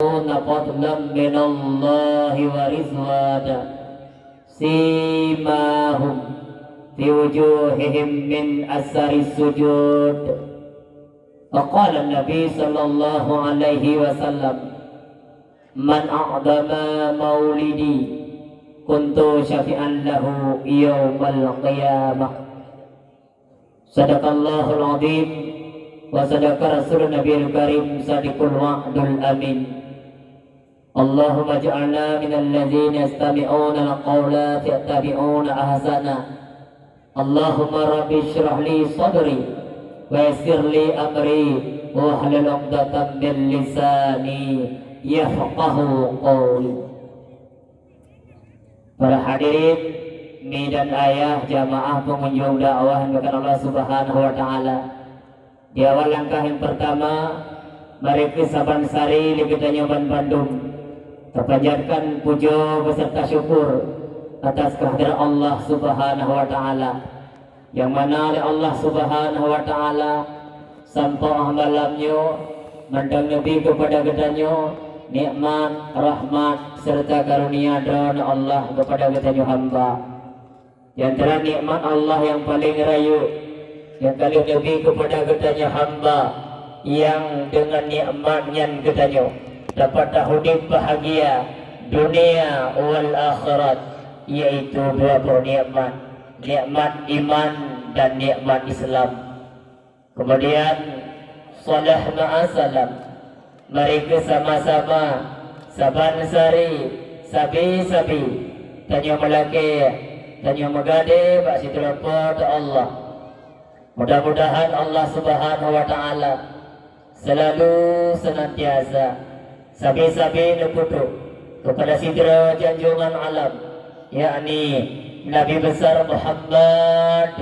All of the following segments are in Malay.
يبتغون فضلا من الله ورضوانا سيماهم في وجوههم من أثر السجود. وقال النبي صلى الله عليه وسلم من أعظم مولدي كنت شفيعا له يوم القيامة. صدق الله العظيم وصدق رسول النبي الكريم صادق الوعد الأمين. اللهم اجعلنا من الذين يستمعون القول فيتبعون أحسنه. اللهم رب اشرح لي صدري ويسر لي أمري واحلل عقدة من لساني yafqahu qawli. Para hadirin, mi dan ayah jamaah pengunjung dakwah yang berkat Allah Subhanahu wa taala. Di awal langkah yang pertama, mari ke Saban Sari Ligitanya Bandung terpanjatkan puja beserta syukur atas kehadiran Allah Subhanahu wa taala, yang mana oleh Allah Subhanahu wa taala sampai malamnya mandang Nabi kepada gedanya nikmat, rahmat serta karunia dari Allah kepada kita hamba. Di antara nikmat Allah yang paling rayu yang kali Nabi kepada kita hamba, yang dengan nikmatnya kita dapat hidup bahagia dunia wal akhirat, yaitu dua buah nikmat, nikmat iman dan nikmat Islam. Kemudian salah ma'asalam, mari bersama-sama Saban Sari sabi-sabi tanya melaki tanya megade bak sitrapa ta Allah. Mudah-mudahan Allah Subhanahu wa taala selalu senantiasa sabi-sabi leputu kepada sidra janjungan alam, yakni Nabi besar Muhammad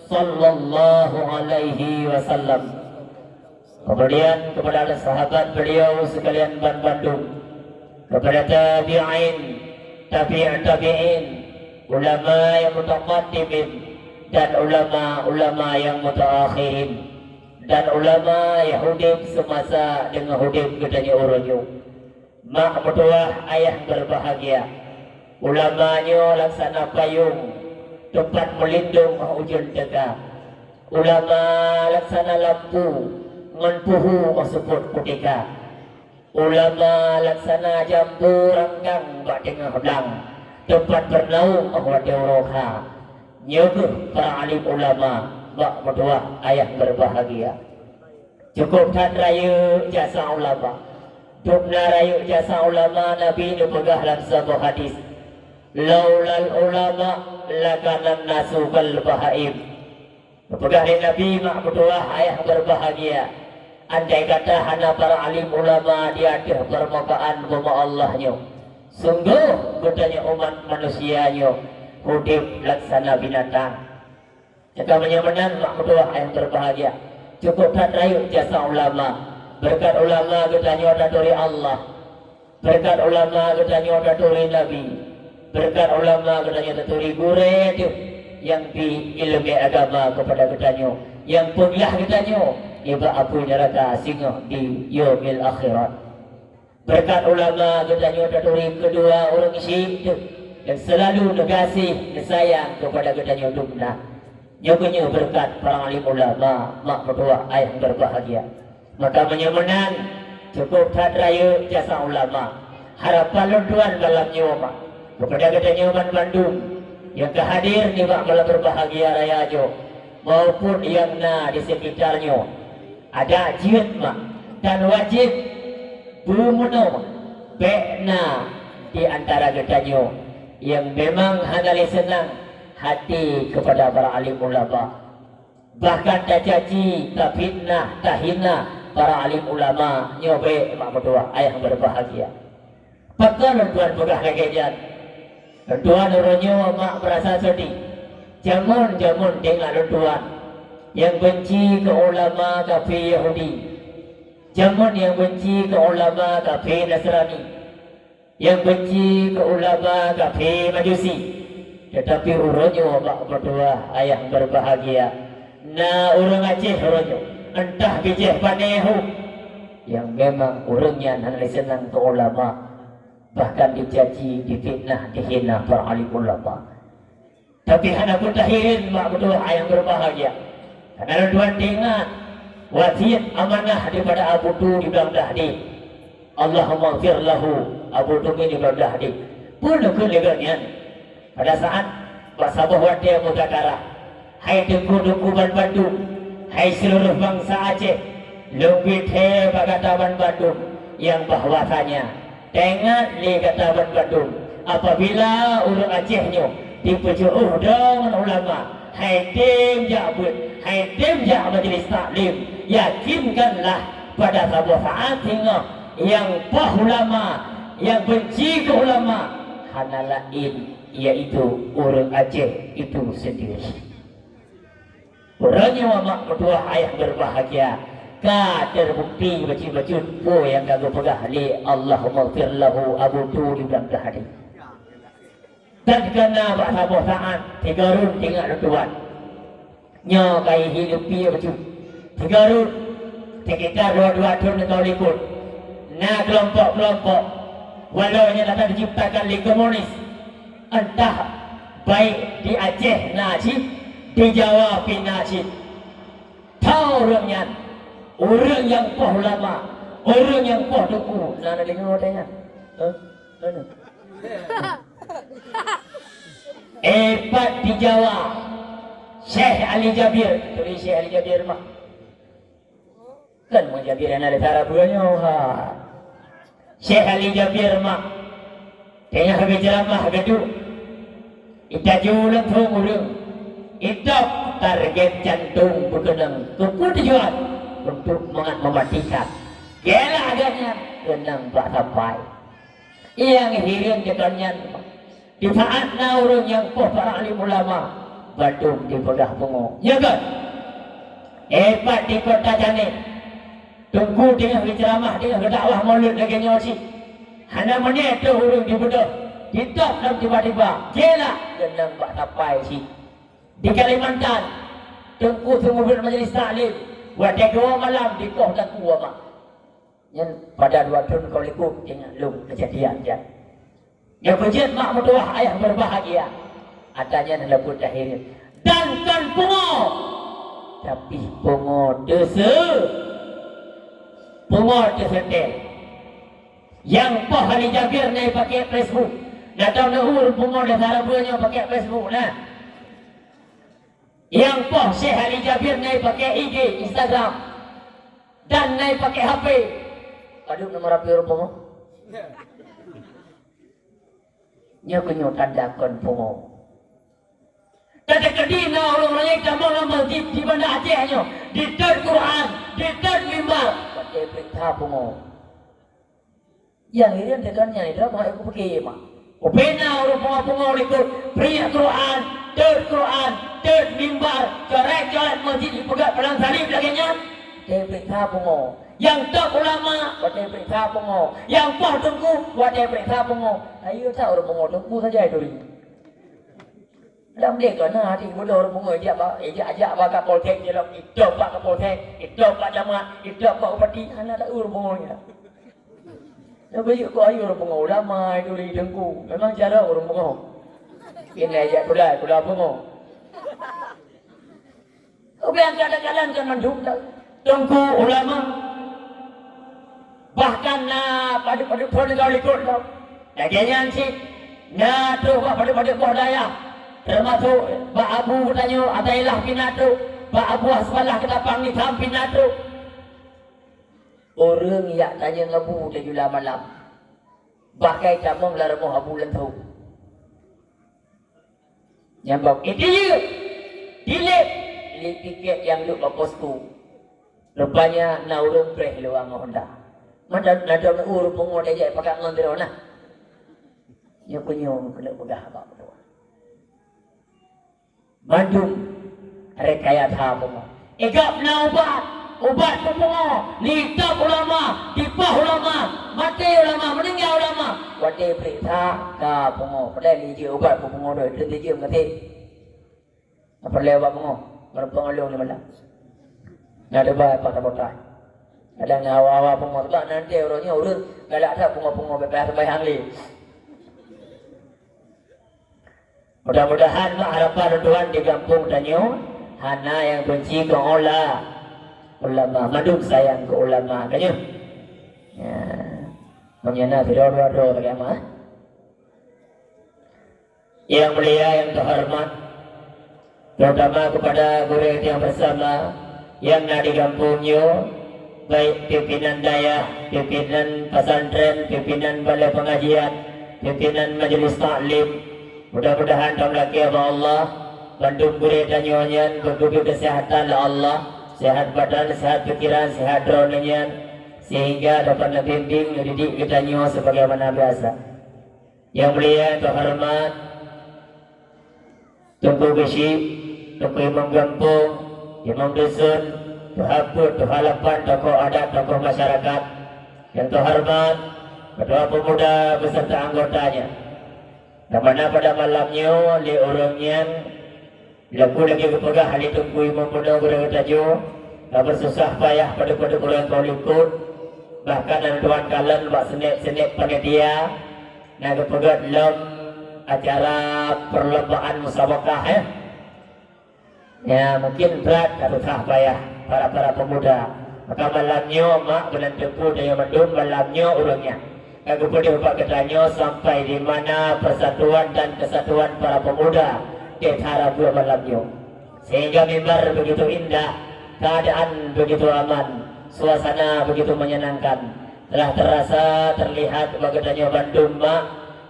sallallahu alaihi wasallam. Kemudian kepada sahabat beliau sekalian Bandung, kepada tabi'in, tabi'in, ulama yang mutaqaddimin dan ulama yang mutaakhirin, dan ulama Yahudi semasa dengan hudib gedanya orangnya. Mak mertua ayah berbahagia, ulamanya laksana payung tempat melindung ujung tegak, ulama laksana lampu menpuhu masukut putika, ulama laksana jambu ranggang bak dengan pedang tempat bernaung ahwati roha. Nyoguh para alim ulama bak berdua ayah berbahagia. Cukup tan raya jasa ulama, dukna raya jasa ulama. Nabi pegah dalam sebuah hadis, laulal ulama lakanan nasu kal bahaim. Pegah dari Nabi mak berdua ayah berbahagia. Andai kata hana para alim ulama dia ada permukaan buma Allahnya, sungguh bedanya umat manusianya hidup laksana binatang. Jika menyamanan mak berdua ayah berbahagia. Cukup tak rayu jasa ulama, berkat ulama ketanya dari Allah, berkat ulama ketanya dari Nabi, berkat ulama ketanya dari gure yang di ilmu agama kepada ketanya, yang punya ketanya iba apu neraka singa di yaumil akhirat. Berkat ulama ketanya dari kedua orang isi yang selalu negasi sayang kepada ketanya dumna. Nyoganya berkat para alim ulama mak berdua ayah berbahagia. Maka menyamanan cukup tak raya jasa ulama, harapan lunduan dalam nyawa kepada ketanya Bandung yang kehadir ni mak malah berbahagia raya jo, maupun yang na di sekitarnya ada jihad mak dan wajib berumuno bekna di antara ketanya yang memang hangali senang hati kepada para alim ulama, bahkan tak caci, tak fitnah, tak hina para alim ulama. Nyobe mak berdua ayah berbahagia. Pakar tuan pegah kegejan tuan orangnya mak berasa sedih. Jamun tengok tuan yang benci ke ulama kafir Yahudi, jamun yang benci ke ulama kafir Nasrani, yang benci ke ulama kafir Majusi. Tetapi urutnya mak berdua ayah berbahagia. Na orang Aceh urutnya entah bijih panehu, yang memang orangnya nanti senang ke ulama, bahkan dicaci, difitnah, dihina para alim ulama. Tapi anak tahirin mak berdoa yang berbahagia. Karena Tuhan ingat wasiat amanah daripada Abu Tu di belakang dahdi. Allahumma gfir lahu Abu Tu di belakang dahdi. Pun keleganya pada saat Basabah wadah mudakara. Hai tengku-tengku Bandung, hai seluruh bangsa Aceh, lebih hebat kata Bandung yang bahwasanya tengah li kata Bandung apabila orang Acehnya diperjuh dengan ulama, hai tim jabut, hai tim majlis taklim, yakinkanlah pada sebuah saat hingga yang ulama, yang benci ke ulama hanya lain, yaitu orang Aceh itu sendiri. Orangnya wamak berdua ayah berbahagia, ka terbukti bacun po yang kagak pegah li Allahumma gfir lahu Abu Tu di dalam hati. Dan kena bahasa bosan tigarun tinggal tuan nya kai hidup dia bacun tigarun sekitar dua tahun kau likut nah kelompok-kelompok walaunya datang diciptakan li komunis entah baik di Aceh Najib, di Jawa Najib. Tahu orangnya orang yang poh lama, orang yang poh duku. Nah, dengar orangnya. Epat di Jawa, Syekh Ali Jabir. Tulis Syekh Ali Jabir mah. Kan mau Jabir yang ada cara buahnya. Syekh Ali Jabir mah. Tengah berceramah gaduh. Ita jualan orang. Ita target jantung berkenang keputusan untuk mematikan. Gila agaknya kenang tak sampai. Yang hirin jekannya di saat orang yang para alim ulama Bandung di Pedah Pungo. Ya kan? Hebat di kota Janin. Tunggu dengan berceramah dengan berdakwah maulid lagi nyosi. Hanya menit tu orang di Pedah. Ditop dalam tiba-tiba gila kenang tak sampai si. Di Kalimantan tengku semua majlis taklim wadah 2 malam di kota Kuwa mak yang pada 2 tahun kau likut dengan lum kejadian je yang berjid mak berdoa ayah berbahagia adanya dalam budak ini dan kan pungo tapi pungo desa del yang Pak Ali Jabir naik pakai Facebook datang nahur pungo dan harapannya pakai Facebook nah yang Pak Syekh Ali Jabir naik pakai IG, Instagram dan naik pakai HP. Aduh nomor HP orang pongo. Nya kunyo tandakan pongo. Tadi kedina orang lain kamu masjid di Banda Acehnya, di Quran, di mimbar, pakai perintah pongo. Yang ini tekannya ini adalah aku pakai mak. Upena orang pongo ikut pria Quran, Quran, mimbar, coret masjid dipegat perang salib laginya. Dia perintah pongo. Yang tak ulama, buat dia perintah pongo. Yang poh tengku, buat dia perintah pongo. Ayo tak orang pongo tengku saja itu ni. Dalam dia kena hati muda orang pongo ajak bakal poltek je lah. Itu pak poltek, itu pak jamaah, itu pak upati. Anak tak orang pongonya. Dia beri kau ayo orang pongo ulama itu di tengku. Memang cara orang pongo. Ini aja pula pongo. Kau bilang kadang-kadang jangan jumpa tengku ulama. Bahkan pada pun kau ikut kau. Lagian sih, tu pada kau daya. Termasuk Pak Abu tanya adailah pinatu, Pak Abu asbalah kita panggil sam pinatu. Orang yang tanya ngabu tujuh malam. Bakai kamu melarang Abu lentu. Nyambak itu je. Dilip tiket yang duduk ke posku. Rupanya na urung preh luang Honda. Mana ada urung pungut aja pakai ngambil ona. Nya kunyong kena pegah apa berdua. Bandung rekayat hapungo. Egap na ubat pungo. Lita ulama, dipah ulama, mati ulama, meninggal ulama. Wate perintah ka pungo. Padahal li je ubat pungo doi, dia je mati. Apa lewat pungo? Berpengaruh ni malam. Nak ada baik pada botai. Kadang hawa-hawa pengorban nanti orangnya urut galak tak pungo-pungo bebas bayang li. Mudah-mudahan harapan Tuhan di kampung Tanyo hana yang benci ke ulama madung sayang ke ulama kanyo. Ya. Menyana biro-biro bagaimana? Yang mulia yang terhormat, terutama kepada guru yang bersama yang ada di kampungnya, baik pimpinan daya, pimpinan pesantren, pimpinan balai pengajian, pimpinan majelis taklim. Mudah-mudahan dalam laki Allah bantu guru dan nyonya bergubih kesehatan Allah, sehat badan, sehat pikiran, sehat rohanian, sehingga dapat membimbing mendidik kita nyo sebagaimana biasa. Yang mulia yang terhormat, Tunku Besi, Tunku Imam Gampung, Imam Dusun, Tuhaput, Tuhalapan, tokoh adat, tokoh masyarakat. Yang terhormat, Ketua Pemuda beserta anggotanya. Dan mana pada malamnya, li orangnya, laku lagi kepegah hal itu Tunku Imam Pemuda berkatajo, tak bersusah payah pada orang kau ikut. Bahkan ada tuan kalian buat senek panitia, nak kepegah dalam acara perlombaan musabakah ya mungkin berat atau tak payah para pemuda. Maka malamnya mak bulan tepu daya madun malamnya urangnya aku boleh buat katanya sampai di mana persatuan dan kesatuan para pemuda di antara dua malamnya, sehingga mimbar begitu indah, keadaan begitu aman, suasana begitu menyenangkan, telah terasa terlihat bagaimana Bandung mak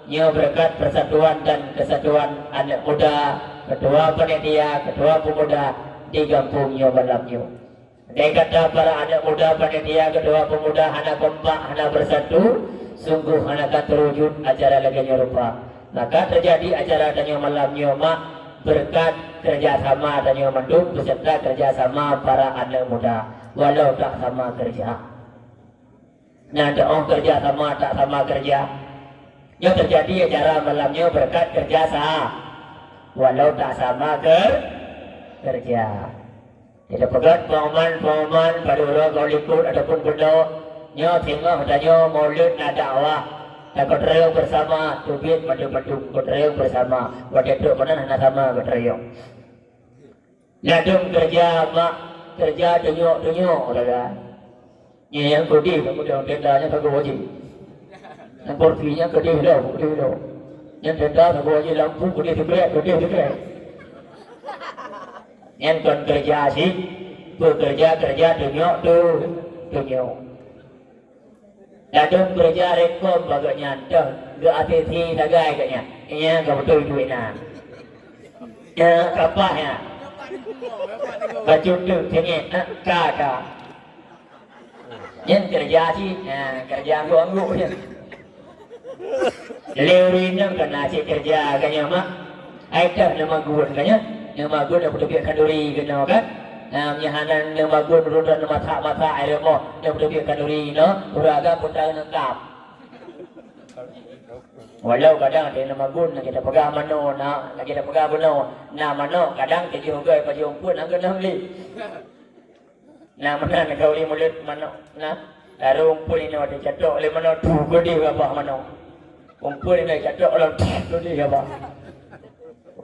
nyo berkat persatuan dan kesatuan anak muda, ketua panitia, ketua pemuda di kampung nyo malamnya. Dia kata para anak muda panitia, ketua pemuda anak kompak, anak bersatu, sungguh anak akan terwujud acara lagi rupa. Maka terjadi acara tanya malamnya mak berkat kerjasama tanya Bandung beserta kerjasama para anak muda, walau tak sama kerja. Nah, doa kerjasama tak sama kerja. Yang terjadi acara malamnya berkat kerjasama, walau tak sama kerja. Tidak pegat pengumuman pada orang kau ikut ataupun benda nyo tengok tanya maulid nak dakwah, tak berteriak bersama, tubit madu-madu berteriak bersama, waktu itu mana nak sama berteriak. Ladung kerja mak kerja tunjuk orang. Ni yang kudi kemudian tendanya kagak wajib. Yang porsinya gede dah. Yang tenda tak boleh lampu gede segera. Yang kon kerja sih, kerja tunjuk. Dadung kerja rekom baganya dah, ke ATC dagai katnya. Iya enggak betul duitnya. Ya kapahnya. Baju tu tinggi, kata. Yang kerja sih, kerja anggu je. Lewinang kena cik kerja kanya mak. Aidah nama gun kanya. Nama gun dah berdebiak kanduri kena kan. Nyahanan nama gun berudan mata air mo. Dah berdebiak kanduri no. Uraga putar lengkap. Walau kadang dia nama gun kita pegang mano na, kita pegang mano. Na mano kadang kita juga pada umpun angkat nangli. Na mana nak kau li mulut mano na. Lalu umpun ini ada catok oleh mano tu gede apa mano. Umpun ini catok orang tu dia apa?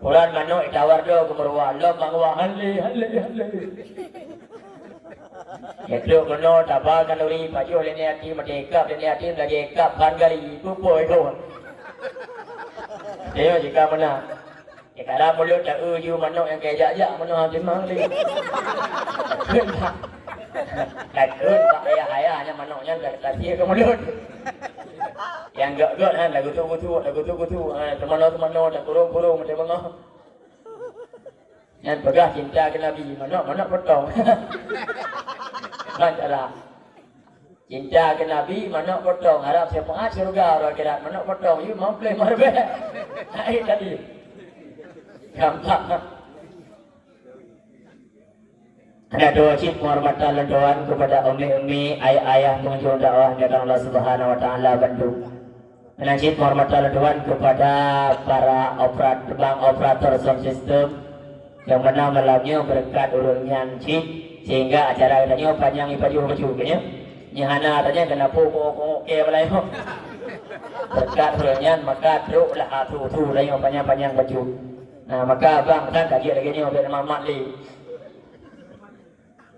Orang mana itawar do kemeruan lo mangwa hale. Itu kono tabah kanuri baju ini hati merdeka ini hati lagi ekap kali kupoi kau. Dia jika mana? Jika dah mulut tak uju mana yang kejak mana hati mangli. Takut tak ayah-ayahnya manoknya kasih ke mulut. Yang gak kan lagu tu teman-teman tak kurung macam mana. Yang pegah cinta ke Nabi mana potong. Kan cara cinta ke Nabi mana potong, harap syafaat surga orang akhirat mana potong, you mau play marbe. Hai tadi. Gampang. Ada doa cip penghormatan dan doa kepada umi-umi, ayah-ayah pengunjung dakwah dari Allah Subhanahu Wa Taala Bandung. Dan cip penghormatan dan doa kepada para operator sound system yang mana malamnya berkat urungan cip sehingga acara katanya panjang baju kayaknya. nyahana tanya kena pokok ke balai ho berkat berenyan maka truk lah tu lai panjang baju nah maka bang kan kaji lagi ni biar mamat li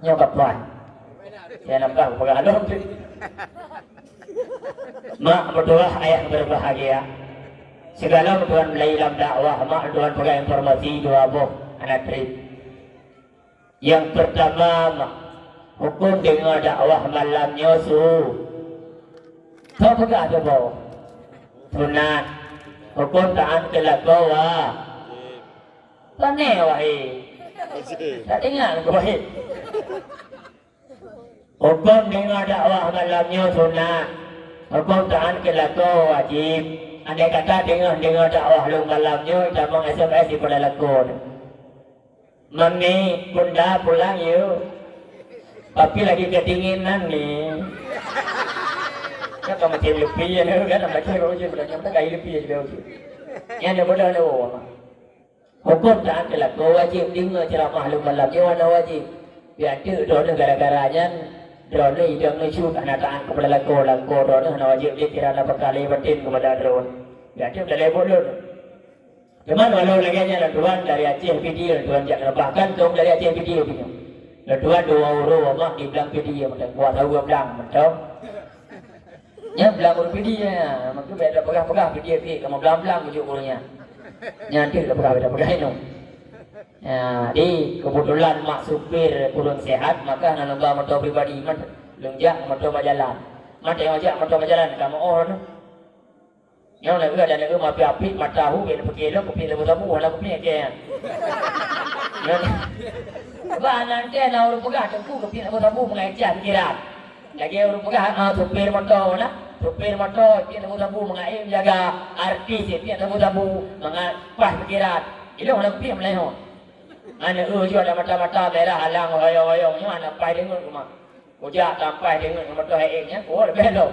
nyo kapan ya nampak pengalon mak berdoa ayah berbahagia segala tuan mulai dalam dakwah mak tuan pakai informasi dua boh anak trip yang pertama mak hukum dengar dakwah malamnya tahu pegah ada boh sunat hukum taat kelakwa Tane wahai tak dengar wahai hukum dengar dakwah malamnya sunat hukum taat kelakwa wajib andai kata dengar dakwah lu malamnya tamang SMS di pada lakon mami bunda pulang yuk tapi lagi kedinginan nih kan macam lebih ya kan macam kalau je belakang tak kaya lebih je begitu yang ada bodoh ada hukum taat kelakon wajib dengar ceramah lu malamnya warna wajib biar tu drone gara-garanya drone hidang ni syuk anak taat kepada lakon drone hana wajib dia kira apa kali batin kepada drone biar tu dah lebih bodoh cuman walau lagi nya tuan dari Aceh video tuan jak bahkan tong dari Aceh video punya tuan 2 euro mak di belang video macam buat tahu belang macam nya belang video nya mak tu beda pegang video pi kamu belang ujuk urusnya nanti dah pegang itu ya di kebetulan mak supir kurang sehat maka nak lomba motor pribadi man lunjak motor berjalan mak tengok jak motor berjalan kamu on yang nak ada nak mapi api mata hu ben pergi lo kopi le botamu wala kopi ke ba nanti na urus pegang tengku kopi le botamu mengajar pikiran lagi urus pegang supir motor na supir motor pian le botamu mengaim jaga artis pian le botamu mengapas pikiran itu wala kopi mulai ho ana jo ada mata-mata merah halang hoyong-hoyong ni ana pai dengan rumah ujak sampai dengan motor nya ko lebih lo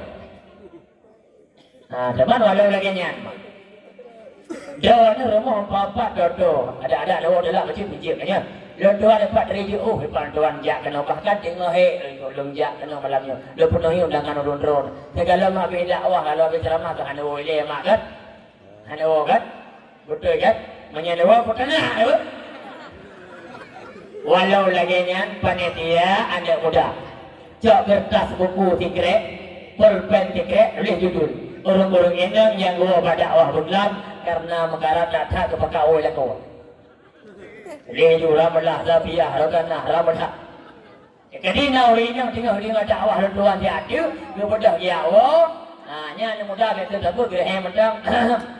nah, teman walau lagi nyan. Dia ni rumah papa dodo. Ada lawa dalam macam biji nya. Dodo ada 4,000 depan tuan jak kena bahkan tengok long jak kena malamnya. Dia penuhi undangan ron-ron. Segala mak bi dakwah kalau bi ceramah ke anu ile mak kan. Anu kan? Betul kan? Menyewa petana walau lagi nyan panitia anda muda. Cok kertas buku tikrek, pulpen tikrek, boleh judul. Orang-orang ini yang gua pada dakwah Islam karena menggarap data kepada awal kau. Lejura melah zabiah rakan nahra melah. Jadi nawi yang tinggal di dakwah Tuhan dia ada kepada dia Allah. Nya ni mudah betul betul gerah macam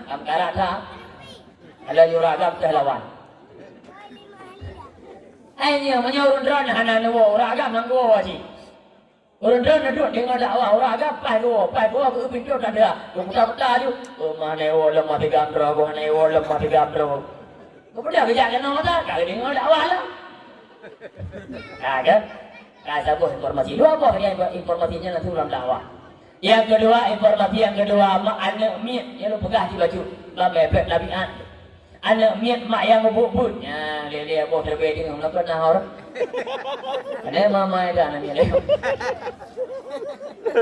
amkara ta. Ala yuragam tehlawan. Ainya menyorun drone hana nuwo ragam nang gua wajib. Orang dah duduk dengar dakwah orang agak pai gua pintu tak ada. Buka tu. Mana lemah 3 amro, mana lemah 3 amro. Kemudian kerja kena tak? Kalau dengar dakwah lah. Kan? Saya buat informasi. Dua apa yang informasinya langsung dalam dakwah. Yang kedua mak anak miat yang lu pegah di baju. Bebek labian. Anak miat mak yang ngebut-but. Ya, dia buat terbaik dengan nak pernah orang. Ada mama ada anak miat.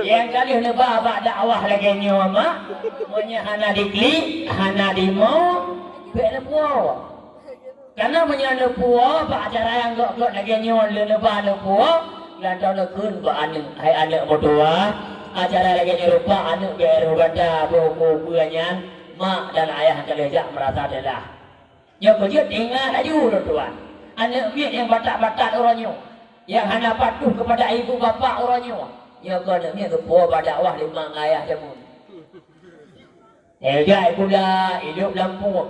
Yang kali hendak bawa dakwah lagi ni mama, punya hana dikli, hana dimo, bela puau. Karena punya le puau, pak acara yang gok lagi ni le lebah le puau, dan tahun lekun pak anak, hai anak berdua, acara lagi ni rupa anak beru ganda buku buahnya, mak dan ayah kelejak merasa adalah. Yang kerja tinggal aja tuan. Anak miat yang batak-batak orangnya, yang hana patuh kepada ibu bapa orangnya. Ya kau nak ni tu puas pada dakwah 5 ayah jamun. Jai pula hidup lampu.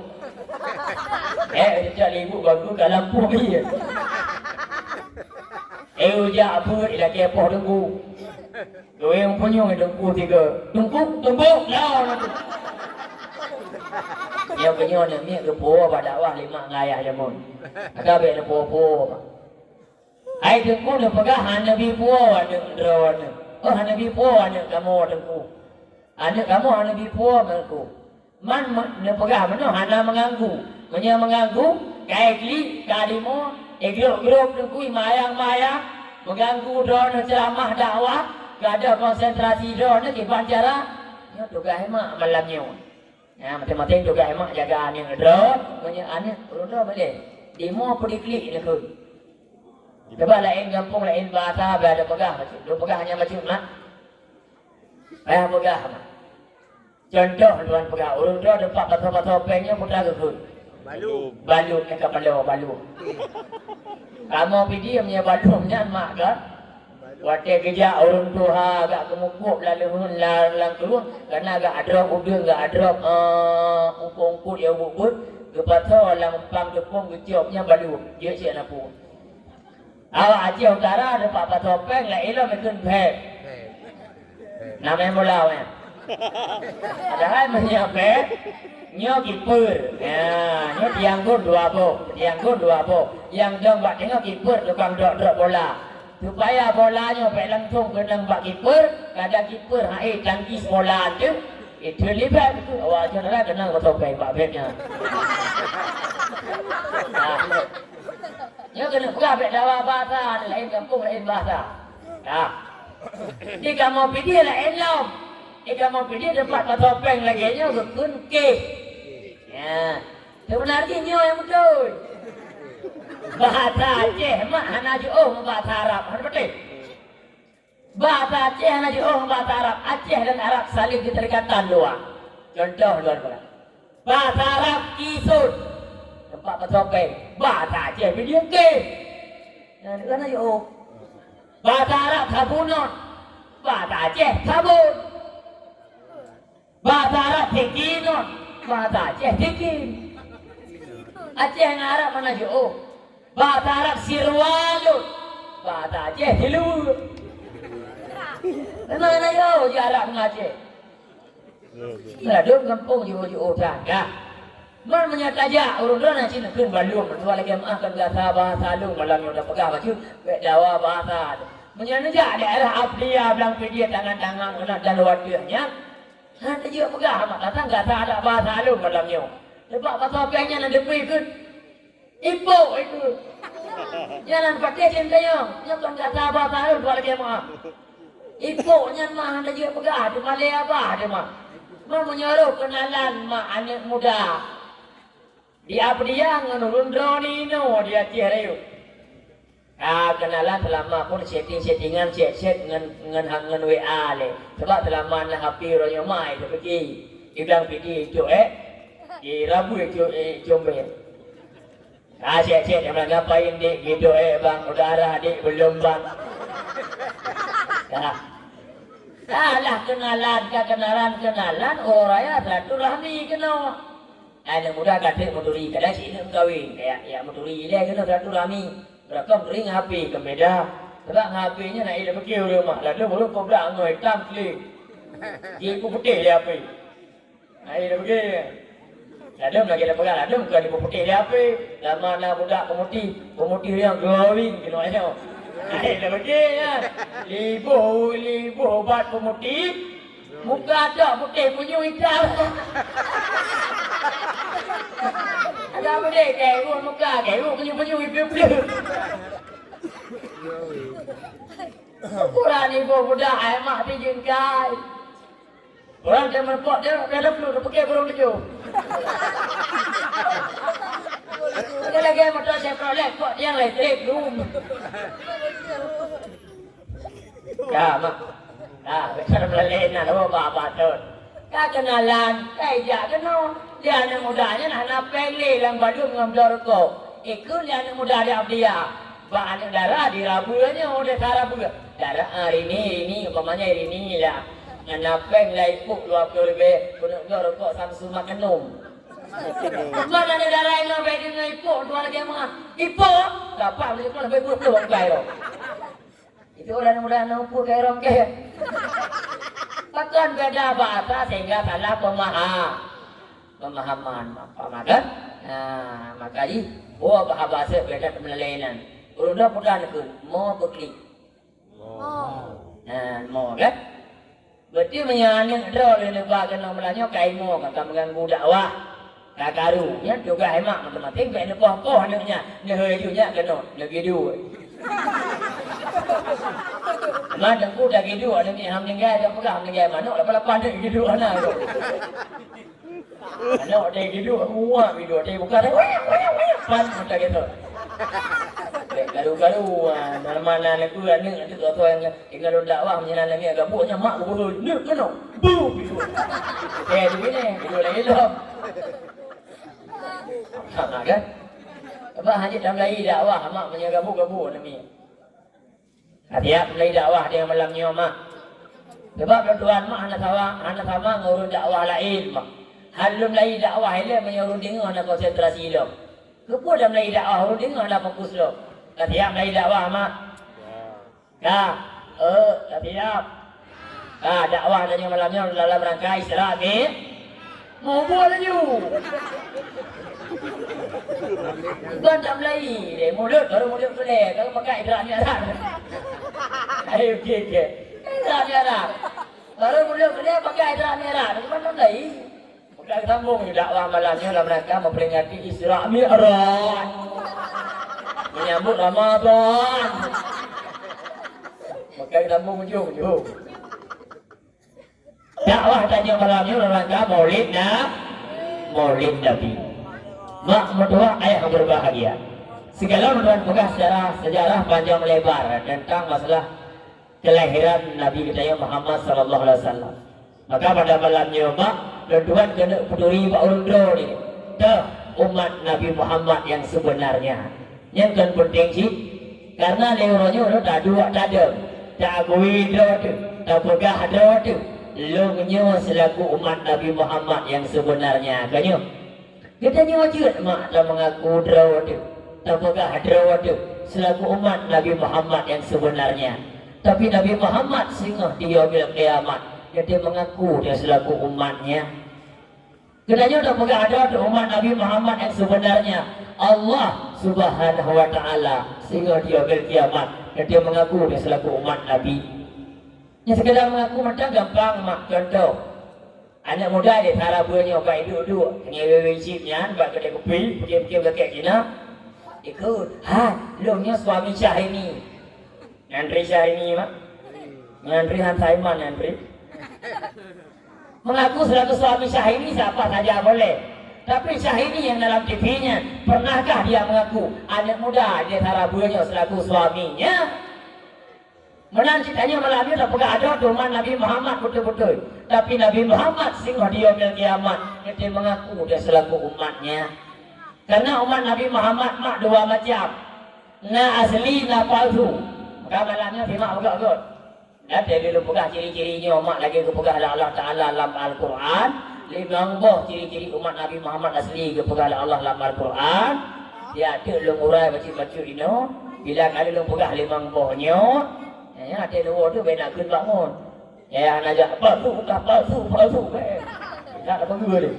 Sejak ibu bagus kat lampu ni. Ujak apa ila kepoh tunggu. Dua yang punya tunggu 3. Tunggu lawan tu. Ya punya nak ni tu puas pada dakwah 5 ayah jamun. Ada be puas. Ai tunggu le pegahan Nabi puas ada drone. Nabi puas anak kamu tengku. Anak kamu Nabi puas tengku. Man ne pegah mana hana mengganggu. Menya mengganggu, kaitli kalimo, grup tengku mayang mengganggu drone ceramah dakwah, gak ada konsentrasi dah ni kiban cara nya tugas emak malamnya ya mati-mati tugas emak jaga yang dah punya anak dah boleh demo pergi klik ni ke coba lain kampung lain bahasa ada pegang macam pegang hanya macam mak pegang mak contoh tuan pegang urut dah dapat topeng-topengnya putar ke balu ni ke balu kamu pergi punya balunya mak kan waktu kerja orang tua agak kemukuk lalu lang keluar kerana agak adrop udang agak adrop ungkut ya ungkut kepatah lang pang tepung keciopnya balu dia siap napu awak Aceh Utara ada pak topeng lah elok mekun pek namanya mulau ya padahal menyapek nyo kiper ya nyo tiang gun dua po yang dong buat tengok kiper tukang drop bola supaya bolanya sampai langsung ke dalam bak kiper kadang kiper hai tangkis bola tu itu libat tu awak janganlah kena topeng bak beknya dia kena pegang bek dawa bahasa lain kampung lain bahasa di kamu pergi lain lam di kamu pergi dapat topeng lagi nya kekun ke ya sebenarnya nyo yang betul bahasa Aceh mak hana jauh bahasa Arab ada betul bahasa Aceh hana jauh bahasa Arab Aceh dan Arab saling keterikatan dua contoh luar biasa bahasa Arab kisut tempat petopeng bahasa Aceh video game dan hana jauh bahasa Arab sabunon bahasa Aceh sabun bahasa Arab tikinon bahasa Aceh tikin Aceh dan Arab mana jauh bahasa Arab sirwalut bahasa Aceh hilur mana yo jarak Aceh Ladung kampung jauh-jauh dah man menyataja urun dana cina kun balum dua lagi makan bahasa lu malam udah pegang baju dawa bahasa menyanaja daerah Abdia belang pedia tangan-tangan kena dan wadahnya ada juga pegang mak datang enggak ada bahasa lu malamnya sebab bahasa pengen ada pergi ibu itu jangan pakai cintanya jangan kata apa tahu dua lagi mah ibu nyan mah ada juga pegang di Malaya apa ada mah mau menyuruh kenalan mah anak muda dia dia ngenurun drone no dia tiarayu kenalan selama pun settingan set ngen WA le sebab selama lah HP royo mai tu pergi bilang pergi itu di Rabu itu Jombe cek ngapain dik gitu bang udara dik belum bang lah kenalan orangnya silaturahmi kenal ada muda kata muturi kadang sih nak kawin kayak ya muturi dia kena silaturahmi berapa muturi ngapi ke beda sebab ngapinya nak ida pergi rumah lalu baru kau bilang ngoi hitam klik dia pun putih dia api ida pergi ladum lagi ada pegang ladum ke di putih dia apa lama nak budak pemutih yang glowing gitu aja ida pergi ya libu obat pemutih muka ada putih punya hitam ada apa deh kayak muka kayak punya hitam kurang ibu budak emak dijengkai orang dia merpok dia dah perlu pakai burung tujuh dia lagi motor saya prolek kok yang elektrik room ya mak bicara melelena lo bapak tu kenalan kayak kenal dia anak mudanya nak pengli lang baju ngambil rokok ikut dia anak muda dia Abdia bahan darah di rabuannya udah sarap juga darah hari ini umpamanya hari ini lah nganapeng lah ipuk 20 lebih guna rokok Samsu makan num mana ada darah yang lebih dengan ipuk dua lagi yang ipuk dapat boleh pun lebih buruk orang kaya itu orang muda nampu kaya orang kaya bahkan beda bahasa sehingga salah pemahaman maka makanya bahasa beda pemelainan udah pudan ke mau bekli mau kan berarti menyanyi ada oleh lembaga namanya kaimo kata mengganggu dakwah kakarunya juga emak matematik baik lepoh anaknya nehoi juga kena lagi dua Mana ku dah gitu ada ni ham nengai dah pegang nengai mana lepas dah gitu ana tu. Ana dah gitu muak video dia bukan pan macam gitu. Garu-garu dalam mana aku ane ada tu yang tinggal dakwah menyelan lagi agak buatnya mak guru ni kena bu gitu. Di sini video lagi tu. Sama kan? Apa haji dalam lagi dakwah mak menjaga gabu ni. Hati-hati mulai dakwah dia malamnya mak. Sebab tuan mak anak sama ngurus dakwah lain mak. Halum lagi dakwah ile menyuruh dengar nak konsentrasi lo. Kepo dah mulai dakwah urus dengar nak fokus lo. Hati-hati mulai dakwah mak. Dah. Hati-hati. Dakwah dan malamnya dalam rangka istirahat ni. Mau buat lagi. Bukan tak mulai. Mulut baru mulut sudah. Kalau pakai istirahat ni ada. Ayo okey. Istirahat ni ada. Baru mulut sudah pakai istirahat ni ada. Macam mana lagi? Pakai sambung dakwah malamnya dalam rangka memperingati Isra Mi'raj. Menyambut Ramadan. Pakai sambung hujung. Dakwah tanya malamnya dalam rangka Maulid Nabi. Mak mertua ayah yang berbahagia. Segala merupakan bekas sejarah panjang lebar tentang masalah kelahiran Nabi kita Muhammad sallallahu alaihi wasallam. Maka pada malamnya mak tuan kena peduli Pak Undo ni. Umat Nabi Muhammad yang sebenarnya. Yang kan penting sih karena leronya udah tak dua tak ada. Tak agui dah tu, tak pegah dah tu. Lu nyo selaku umat Nabi Muhammad yang sebenarnya kanyo. Kita nyo wajib mak tak mengaku draw tu. Tak pegah draw tu selaku umat Nabi Muhammad yang sebenarnya. Tapi Nabi Muhammad singgah di yaumil kiamat. Dia mengaku dia selaku umatnya. Kita nyo tak pegah draw tu umat Nabi Muhammad yang sebenarnya. Allah Subhanahu wa taala singgah di yaumil kiamat. Dia mengaku dia selaku umat Nabi. Yang sekedar mengaku macam gampang mak contoh. Anak muda dia cara buahnya apa duduk ngewe chipnya buat kedai kopi, pergi belakang kena. Ikut. Longnya suami Syahrini. Nyantri Syahrini mak. Nyantri Han Saiman nyantri. Mengaku selaku suami Syahrini siapa saja boleh. Tapi Syahrini yang dalam TV-nya pernahkah dia mengaku anak muda dia cara buahnya selaku suaminya? Menang ceritanya malam ini tak pernah ada doman Nabi Muhammad betul-betul. Tapi Nabi Muhammad singgah di yaumil kiamat. Dia mengaku dia selaku umatnya. Karena umat Nabi Muhammad mak dua macam. Na asli, na palsu. Maka malamnya firman agak-agak. Dan dia dulu pegah ciri-cirinya umat lagi ke pegah Allah Ta'ala dalam Al-Quran. Limang boh ciri-ciri umat Nabi Muhammad asli ke pegah Allah dalam Al-Quran. Dia ada lengurai baca-baca ini. Bila ada lu pegah limang bohnya. Ya, ada dua tu nak kena bangun. Ya, nak ajak palsu. Tak ada bangga dia.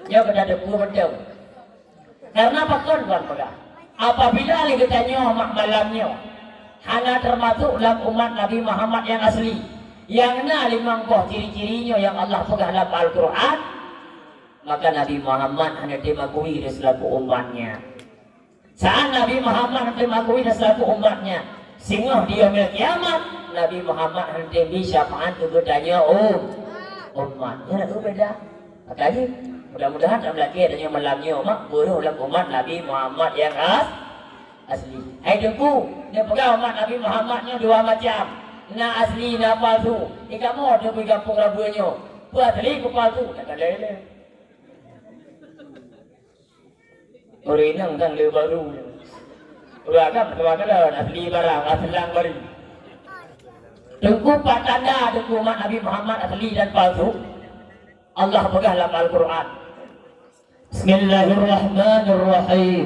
Ya, kena ada puluh macam. Karena apa kan pegah? Apabila kita tanya mak malamnya, hana termasuk dalam umat Nabi Muhammad yang asli. Yang na limang boh ciri-cirinya yang Allah pegah dalam Al-Quran. Maka Nabi Muhammad hanya dimakui dia selaku umatnya. Saat Nabi Muhammad dimakui dia selaku umatnya. Singgah di yaumil kiamat Nabi Muhammad nanti bisa syafaat kepadanya umatnya itu beda. Makanya mudah-mudahan dalam lagi adanya malamnya umat buruh dalam umat Nabi Muhammad yang asli. Hai dengku, dia pegang umat Nabi Muhammadnya dua macam. Na asli, na palsu. Ika mau dia pergi kampung rabunya. Asli ke palsu, tak ada lele. Orang kan lebih baru. Uragam kewakilan asli barang aslang bari. Tengku empat tanda tengku umat Nabi Muhammad asli dan palsu. Allah pegang dalam Al-Quran. Bismillahirrahmanirrahim.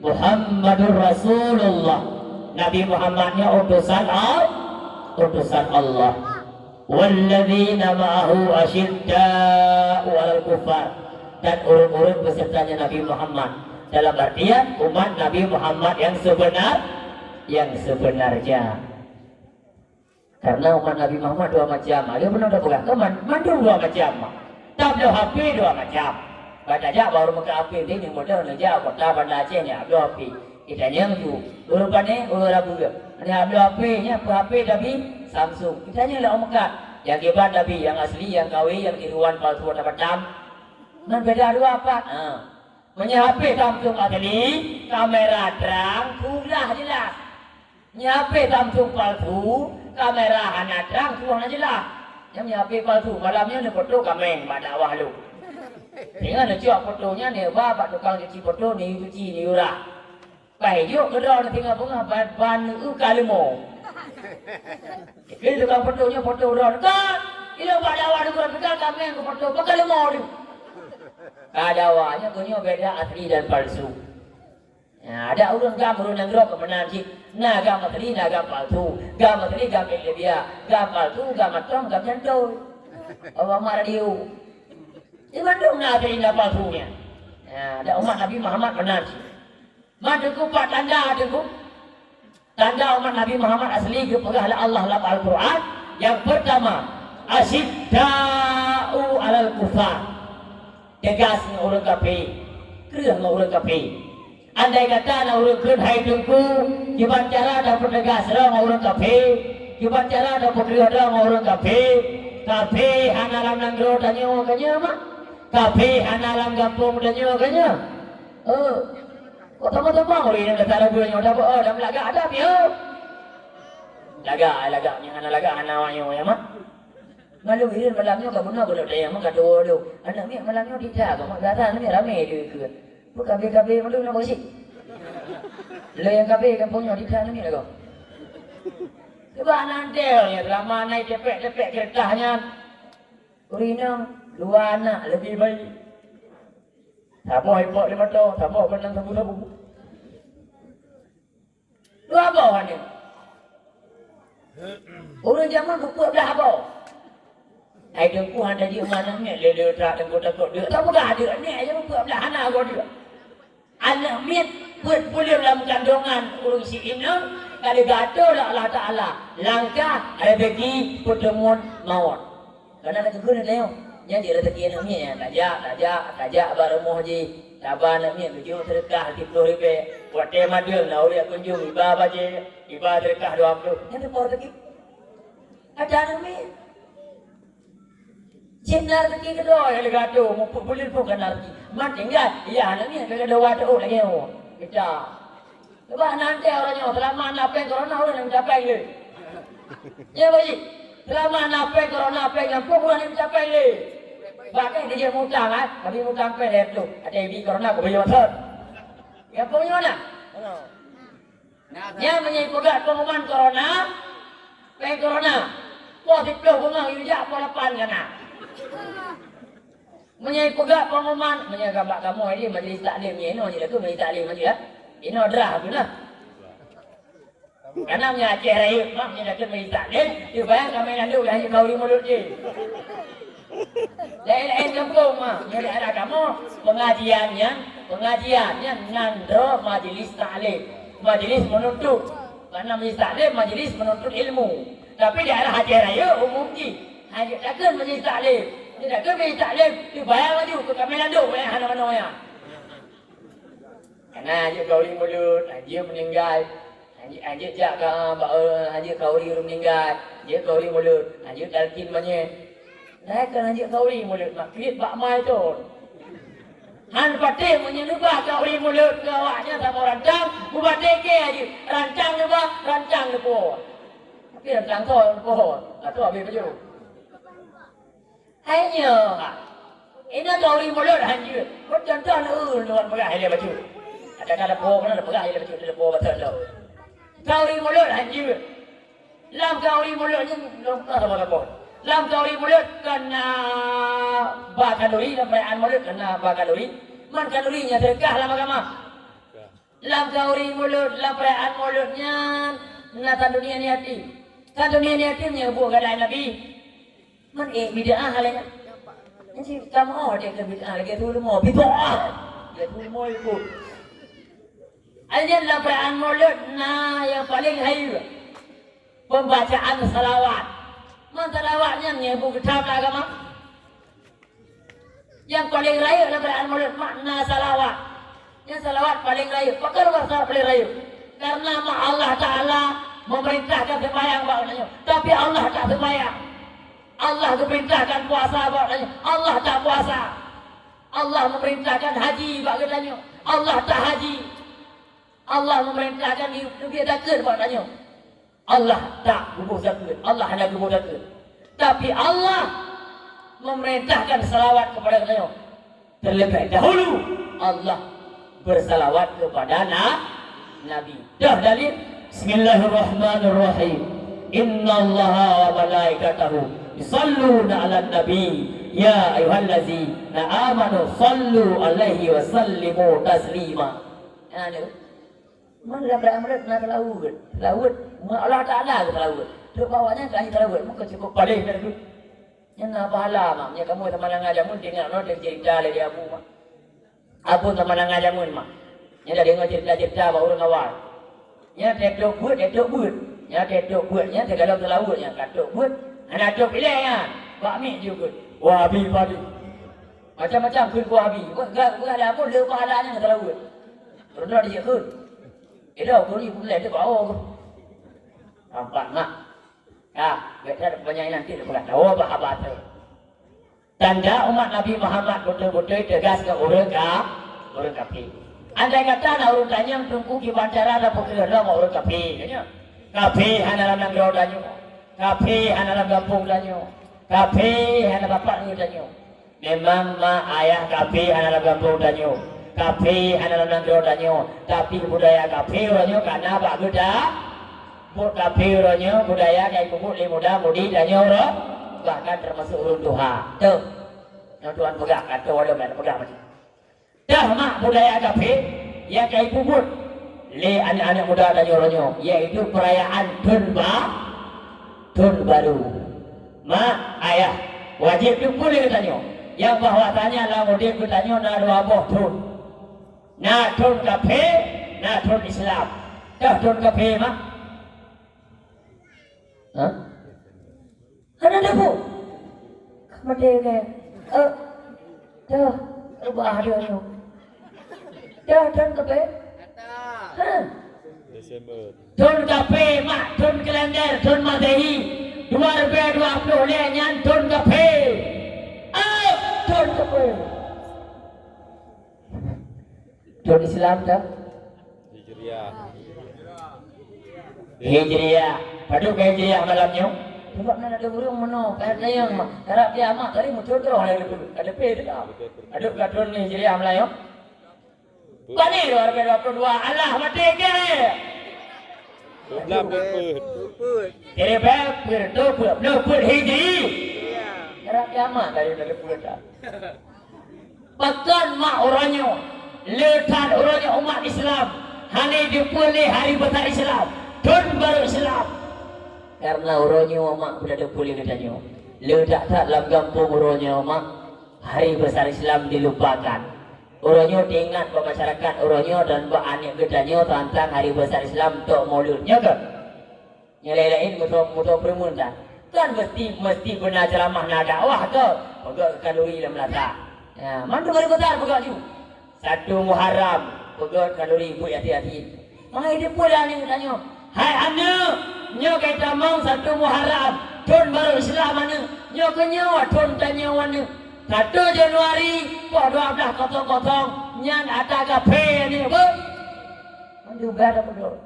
Muhammadur Rasulullah. Nabi Muhammadnya utusan Allah. Walladzina ma'ahu asyidda'u 'alal kuffar. Dan urut-urut besertanya Nabi Muhammad. Dalam artian umat Nabi Muhammad yang sebenarnya. Karena umat Nabi Muhammad dua macam. Dia pernah dah pegang teman, mandul dua macam. Tak ada HP dua macam. Pada jauh baru muka HP ini model jauh kota Banda Aceh ni ada HP. Kita yang tu, urupan ni urut rabu. Ini ambil HP-nya, HP tapi Samsung. Kita lah orang Mekah. Yang kibat tapi yang asli, yang KW, yang tiruan palsu dapat dam. Man beda dua apa? Punya HP Samsung asli, kamera terang, sudah jelas. Punya HP Samsung palsu, kamera hanya terang, sudah jelas. Yang punya HP palsu, malamnya ni foto kameng pada awal lu. Tinggal nak cuak fotonya ni, bapak tukang cuci foto ni, cuci ni urah. Baik yuk kedua nak tinggal bunga ban kalemo. Ini tukang fotonya foto urah kan? Ini pada awal tu kurang pegang kameng ke foto, kalemo tu. Kadawanya punya beda asli dan palsu. Ya, ada orang gambar yang gerok kemenan sih. Nah gam asli, nah gam palsu. Gam asli, gam India. Gam palsu, gam matang, gam jantoi. Orang radio. Ini bandung nak asli dan palsunya. Ya, ada umat Nabi Muhammad benar sih. Maduku pak tanda aduku. Tanda umat Nabi Muhammad asli kepada Allah dalam Al-Quran. Yang pertama, asyidda'u alal kufar. Tegas dengan orang kafir, kerah dengan orang kafir. Andai kata nak orang kerah hidupku, gimana cara dapat tegas dengan orang kafir, gimana cara dapat kerah dengan orang kafir. Kafir analam nanggro tanya kanya mak, kafir analam gampung tanya kanya. Kau tahu orang yang datang lagu yang dapat dalam laga ada biar. Laga yang anak laga anak wanyo ya mak. Malu hidup malamnya kamu nak kalau dia mak kata tu, anak ni malamnya tidak, kamu datang ni ramai dia ke. Bukan kafe malu nak bersih. Lo yang kafe kampungnya tidak ni lah kau. Sebab nanti ya drama naik cepet keretanya. Urinam dua anak lebih baik. Tak mau import 5 tahun, tak mau menang sabu-sabu. Lu apa ni? Orang zaman buku belah apa? Ai dengku handa dia mana ni le tak dengku takut dia. Tak bukan ada ni aja buku belah anak gua dia. Anak mit buat boleh dalam kandungan urang si inang kali gato Allah Taala. Langkah ada bagi pertemuan maut. Karena nak guna leo. Yang dia rezeki anak ni tajak baru ji. Tabar anak ni tujuh sedekah 10 ribu. Buat tema dia nak uriak kunjung iba baje, iba sedekah 20. Yang tu por lagi. Ada anak ni. Cina rezeki kedua yang gato, mau boleh pun kena rezeki. Mat tinggal, iya anak ni kedua tu lagi kita. Sebab nanti orangnya selama nape corona orang yang mencapai le. Ya baji, selama nape corona nape yang pun orang yang mencapai le. Bahkan dia mutang tapi mutang pelet tu. Ada di corona ko boleh masuk. Ya punya mana? Yang menyebabkan pengumuman corona, corona. Positif bunga yuja polapan kana. Menyebabkan pengumuman, menyebabkan kamu ini majlis taklim ni, ini je tu majlis taklim aja. Ini adalah tu lah. Karena punya Aceh Raya, mak punya dah majlis taklim, dia bayang kami lalu dah kau di mulut je. Lain-lain kampung mah, jadi ada kamu pengajiannya nandro majlis taklim, majlis menuntut. Karena majlis taklim majlis menuntut ilmu. Tapi di arah Aceh Raya umum ji, hanya takkan majlis taklim. Dia takkan majlis taklim, dia bayang lagi ke kami lalu bayang mana-mana ya. Karena haji kau di mulut, haji meninggal. Haji jaga haji kau di meninggal, haji kau di mulut, haji talqin banyak. Nah, kan haji kau di mulut, maklid bak mai tu. Han patih menyelubah kau di mulut ke awaknya sama rancang, buat deke haji rancang lepas, rancang lepas. Tapi rancang tu lepas, atau habis baju. Hanya, ini kau di mulut haji, kau jantan luar pegang dia baju. Ada po, mana ada pegang dia baju, ada po betul tu. Kau di mulut haji, lam kau di mulutnya, lam apa? Lam kau di mulut kena bakalori, lam perayaan mulut kena bakalori. Man kalorinya sedekah lama kama. Lam kau di mulut, lam perayaan mulutnya, natan dunia ni hati. Kan dunia ni hati menyebut keadaan Nabi. Man bid'ah halnya. Jadi kamu dia ke bid'ah lagi tu mau bid'ah. Dia tu mau ikut. Aja lam perayaan mulut yang paling hayu. Pembacaan salawat. Man salawatnya menyebut kitab agama. Yang paling raya adalah perayaan maulid makna salawat. Yang salawat paling raya. Pakar bahasa paling raya. Karena Allah Ta'ala memerintahkan sembahyang maknanya, tapi Allah tak sembahyang. Allah memerintahkan puasa maknanya, Allah tak puasa. Allah memerintahkan haji maknanya, Allah tak haji. Allah memerintahkan dia zakat maknanya, Allah tak kubur zakat. Allah hanya kubur zakat. Tapi Allah memerintahkan salawat kepada katanya. Terlebih dahulu Allah bersalawat kepada Nabi. Dah dalil. Bismillahirrahmanirrahim. Innallaha wa malaikatahu yusalluna 'alan nabi. Ya ayyuhallazina amanu sallu 'alaihi wa sallimu taslima. Ada. Mana beramrit nak laut. Laut Allah Taala ke laut. Tu bawanya kan laut. Muka cukup paling dah tu. Yang nak pahala mak. Yang kamu teman ngajamun dengar no cerita le dia abu mak. Abu teman ngajamun mak. Yang dah dengar cerita-cerita baru orang awal. Yang tekdok buat. Yang tekdok buat, yang tergalau terlaut, yang katuk buat. Anak tok pilih kan. Bakmi juga. Wahabi padi. Macam-macam kun wahabi. Bukan ada apa le pahalanya dengan terlaut. Rendah dia kun. Dah kau ni pun le tu bau. Nampak mak. Kita banyak nanti pula tahu apa tu. Tanda umat Nabi Muhammad betul-betul tegas ke orang kafir. Andai kata nak orang tanya tunggu di bandara ada pukul orang kafir, kanya. Kafir hanya dalam negara danyo. Kafir hanya dalam kampung danyo. Kafir hanya bapak ni danyo. Memang mak ayah kafir hanya dalam kampung danyo. Kafir hanya dalam negara danyo. Tapi budaya kafir danyo karena bagus dah. Bud kafirnya budaya kayak kubur li muda mudi dan nyoro bahkan termasuk runtuhan tuh yang Tuhan pegang kata walau mana pegang macam dah mak budaya kafir ya kayak kubur li anak-anak muda dan nyoronyo yaitu perayaan Tun baru mak ayah wajib tu boleh katanya yang bahwasanya lah mudik katanya na dua boh tun na tun kafir na tun Islam dah tun kafir mak. Hah? Ada dah bu? Kemudian ke? Dah, ubah dia ni. Dah, tuan kape? Hah? Desember. Tuan kape, mak, tuan kalender, tuan Masehi. 2020 le nyan tuan kape. Tuan kape. Tuan Islam dah? Hijriah. Padu ke Hijriah malamnya. Sebab nak ada burung meno, kata yang mak. Harap dia mak tadi muncul terus ada pe dah. Ada kadron ni Hijriah Melayu. Bani 2022 Allah mati ke. Belum put. Kira put Hijri. Harap dia mak tadi ada put dah. Bahkan mak orangnya letak orangnya umat Islam. Hanya dipilih hari besar Islam. Tun baru Islam. Karena orangnya mak berada boleh katanya. Ledak tak dalam kampung orangnya mak. Hari besar Islam dilupakan. Orangnya diingat ke masyarakat orangnya dan anak katanya tentang hari besar Islam untuk mauludnya kan. Yang lain-lain mutu permundan. Kan mesti benar ceramah nak dakwah ke. Pegak kalori dalam latar. Ya, mantu hari besar pegak tu. 1 Muharram pegak kalori buat hati-hati. Mana dia pula ni katanya. Hai anak, nyo kita mau 1 Muharram, Tun baru Islam mana? Nyo kenyo Tun tanya mana? 1 Januari, kok 12 kosong-kosong, nyan ada kafe ni, apa? Mandu berada pada.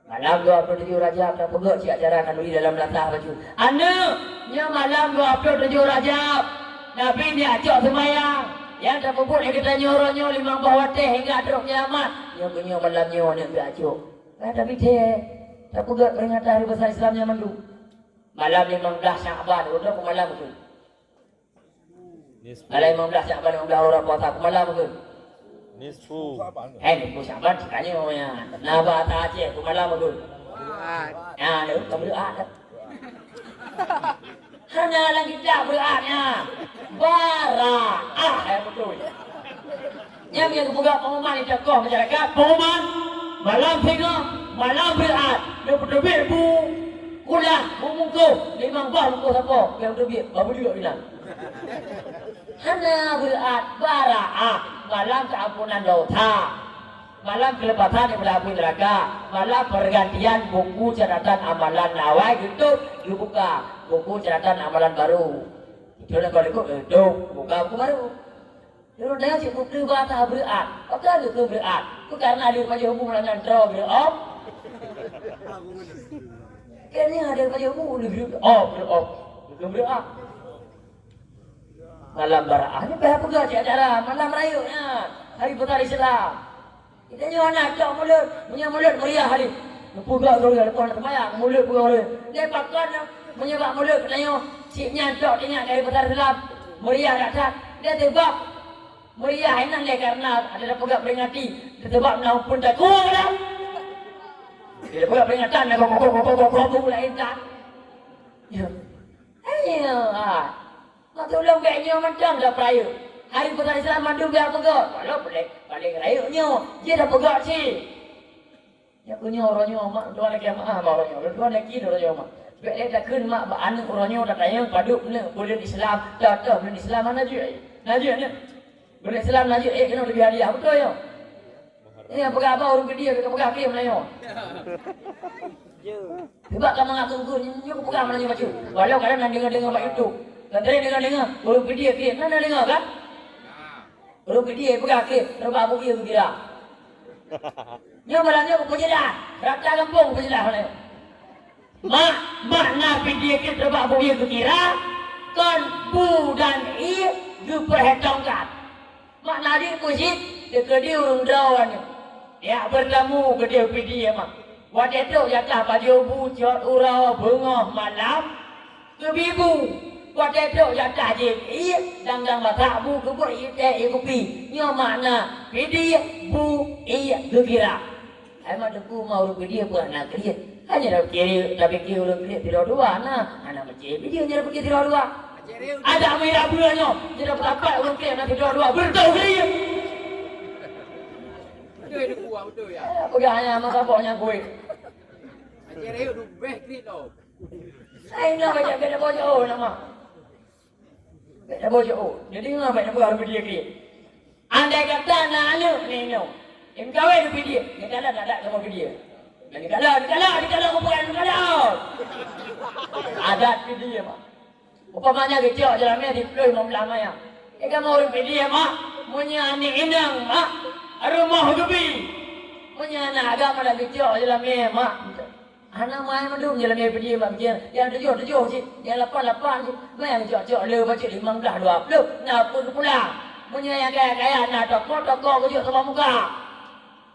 Malam 27 Rajab dah pegak si acara kanduri dalam latah baju. Anak, nyo malam 27 Rajab, Nabi ni ajak semayang. Yang dah pupuk yang kita nyoronyo 5 bawah teh hingga teruk kiamat. Nyo kenyo malam nyo ni berajak. Tapi dia tak pegat peringatan hari besar Islamnya mandu. Malam 15 Syakban, udah ke malam tu. Malam 15 Syakban, 15 orang puasa ke malam tu. Nisfu. Nisfu Syakban sekali namanya. Naba tak Aceh ke malam tu. Ya, lu kamu doa tak? Hanya lagi tak berdoanya. Baraah betul. Yang kebuka pengumuman di tokoh masyarakat, pengumuman malam tengah, malam berat, lebih bu, kulah, mungkuh, 5 bah mungkuh siapa, yang lebih, apa juga bilang. Hana berat, baraah, malam keampunan dosa. malam kelepatan daripada api neraka, malam pergantian buku catatan amalan awal gitu, dibuka buku catatan amalan baru. Itu nak kalau itu buka buku baru. Kalau dah cik buku baca berat, apa itu berat? Itu karena ada baca buku dengan draw berat. Kayaknya ada baca buku berat, berat. Malam baraah ni pihak pegang cik acara malam raya hari besar Islam. Kita ni anak tak mulut, punya mulut meriah hari. Pegang orang lepas nak sembahyang, mulut pegang orang. Dia pakai menyebab mulut katanya siknya tak ingat dari besar Islam. Meriah tak. Dia sebab meriah ini dia karena ada pegang peringati. Sebab nak pun tak kurang. Dia pegang peringatan nak kau lain tak. Ya. Ayo nak tolong baiknya macam dah peraya. Hari besar Islam mandu biar pegang. Kalau balik rayanya dia dah pegang sih. Ya punya orangnya mak tuan lagi mak orangnya. Tuan lagi orangnya mak. Baik dia dah kun mak anak orangnya dah kaya paduk ni bulan Islam. Tak bulan Islam mana je. Najis ni. Bulan Islam najis kena lebih hadiah betul ya. Ini pegang apa orang dia pegang dia Melayu. Sebab kamu ngaku ni pegang Melayu macam. Walau kadang nak dengar mak itu. Tadi dengar orang video klip, mana dengar kan? Orang video pegang klip, terbang buku itu kira. Nyo malangnya aku penjelah, rata kampung penjelah mana? Mak video klip terbang buku itu kira, kan bu dan i diperhitungkan. Mak nadi pusing, dia orang dawan. Ya bertemu ke dia video mak. Waktu itu jatah baju bucot urau bengah malam ke bibu. Waktu itu jatah je, dang masak bu kubur kopi. Nyo makna video bu kira. Emang deku mau video buat nak kerja. Hanya dah kiri tapi kiri orang kerja tidak dua nah. Anak macam video nya pergi tidak dua. Ada merah bulannya, tidak dapat orang kerja nak tidak dua. Bertahu kerja. Betul dia kuat betul ya. Pegangnya masa poknya gue. Ajar ayo best krit tau. Saya nak baca beda bocor nama. Beda bocor. Jadi ngapa nak buat video klip? Andai kata nak anak ni no. Kawin video. Ni kalau ada sama video. Ni kalau bukan kalau. Ada video mak. Upamanya kecil jalannya diploy membelah ya. Kamu orang video mak. Punya anak inang mak. Rumah gebi. Punya anak agama dah kecil jalannya mak. Anak main mandung jalan dia pergi mak dia. Yang tujuh sih. Yang 8 sih. Main jok le baca 15 20. Nak pun pulang. Punya yang kaya nak toko kejut sama muka.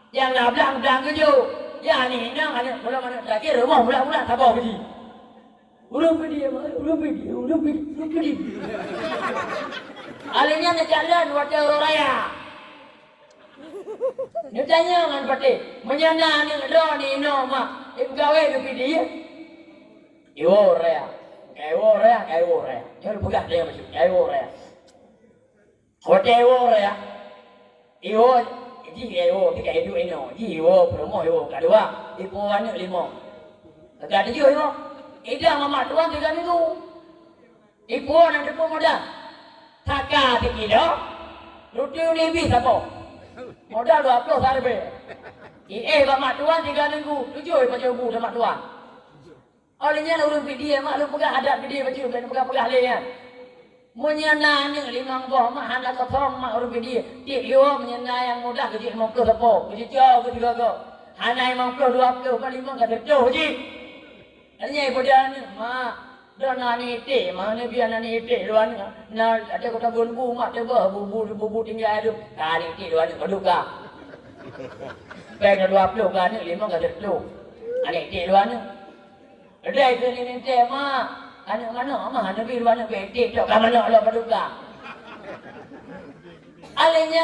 Yang nak belang kejut. Yang ni nang ada mana lagi rumah pulang tak bawa pergi. Urang pergi. Alihnya nak jalan wadah orang raya. Dia tanya dengan pati, menyana ni ada ni no mak, gawe tu dia. Iwo raya. Jangan pegang dia macam iwo raya. Hotel iwo raya. Iwo, tiga hidup ini. Iwo promo iwo kedua, iwo mana 5. Tak ada juga iwo. Ida mama tuan 3 minggu. Iwo nak depan modal. Taka tikido. Ruti ni bisa apa? Modal 20 tak lebih. Mak tuan 3 minggu. 7 macam ibu sama tuan. Olehnya orang video mak lu pegang adat video macam tu pegang leh. Menyana ni 5 buah mak hendak kosong mak orang video. Dia menyana yang mudah kecil 50 sepo. Kecil jauh ke 3 ke. Hanai 50 20 ke 5 kata jauh je. Hanya ibu dia ni mak dah nani ite mana biar nani ite luan na ada kota bunbu mak coba bubu tinggal tu kali ite luan paduka beg 20 kan ni 5 kata tu ada ite luan ada itu ni ite mak anak mana mak anak bi luan ite tu kan mana lah paduka alenya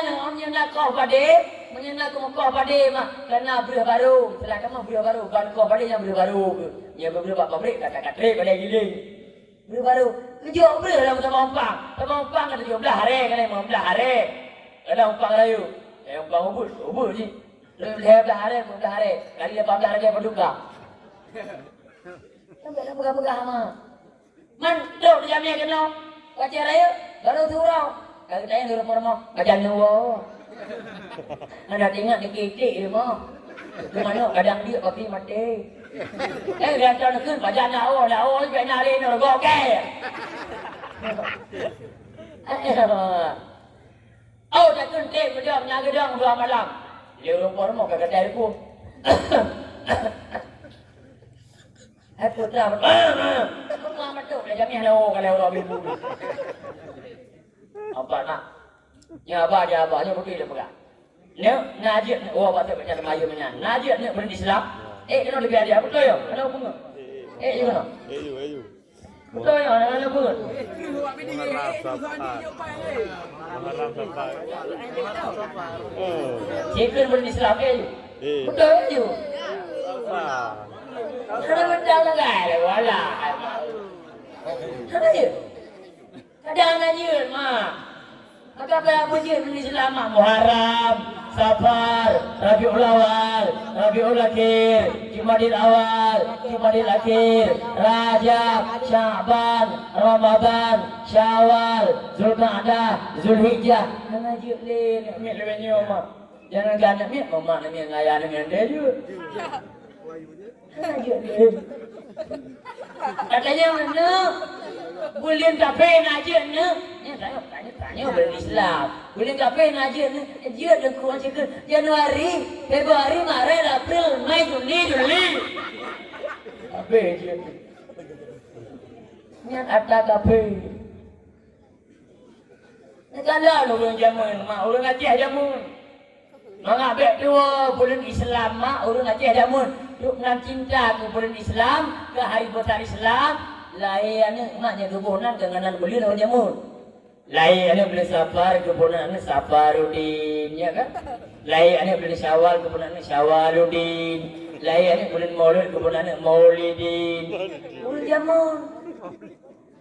nak kau pade menyana kau pade mak karena belah baru setelah kamu belah baru kan kau pade yang belah baru ya beberapa pabrik kata-kata pada giling belah baru kerja belah dalam sama umpang kata 17 hari kan 15 hari ada umpang layu umpang ubur je lebih 15 hari kali 18 hari paduka sampai dah pegang-pegang mak man duduk jamnya kena baca raya baru surau kalau tanya dulu pormo baca nuwo Anda ingat di kitik dia mah. Di mana kadang dia kopi mati. Dia tahu nak baca lau sampai nari nak gokeh. Oh, dah kuntik gedang nak gedang 2 malam. Dia rumput mau ke kedai aku. Putra Mama tu dah jamih lau kalau orang ibu. Apa nak? Ya abahnya pergi dia pegang. Nếu najib apa tu macam Melayu punya. Najib ni berhenti Islam. Kena lebih ada betul ya? Kena apa? Juga nak? Betul ya? Kena apa? Chicken berhenti Islam betul ya? Kena betul lah wala. Kena je. Kadang najib mah. Apa majid Islam Muharram, Safar, Rabiul Awal, Rabiul Akhir, Jumadil Awal, Jumadil Akhir, Rajab, Sya'ban, Ramadan, Syawal, Zulqa'dah, Zulhijjah. Majid lin, mik lebih nyoma. Jangan gana mik mama nak mik ngaya dengan dia je. Majid lin. Katanya mana? Bulan kafe najib ni. Tanya berislam. Bulan kafe najib ni. Dia dah kuat cakap Januari, Februari, Maret, April, Mei, Juni. Kafe je. Ni ada kafe. Ni kalah orang jamun, mak orang Aceh jamun. Mengabek dua bulan Islam mak orang Aceh jamun. Duk nan cinta ke bulan Islam, ke hari besar Islam. Lain maknya kebunan kenganan beli orang jamun. Lain beli Safar kebunan Safarudin ya kan? Lain beli Syawal kebunan Syawaludin. Lain bulan Maulid kebunan Maulidin. Orang jamun.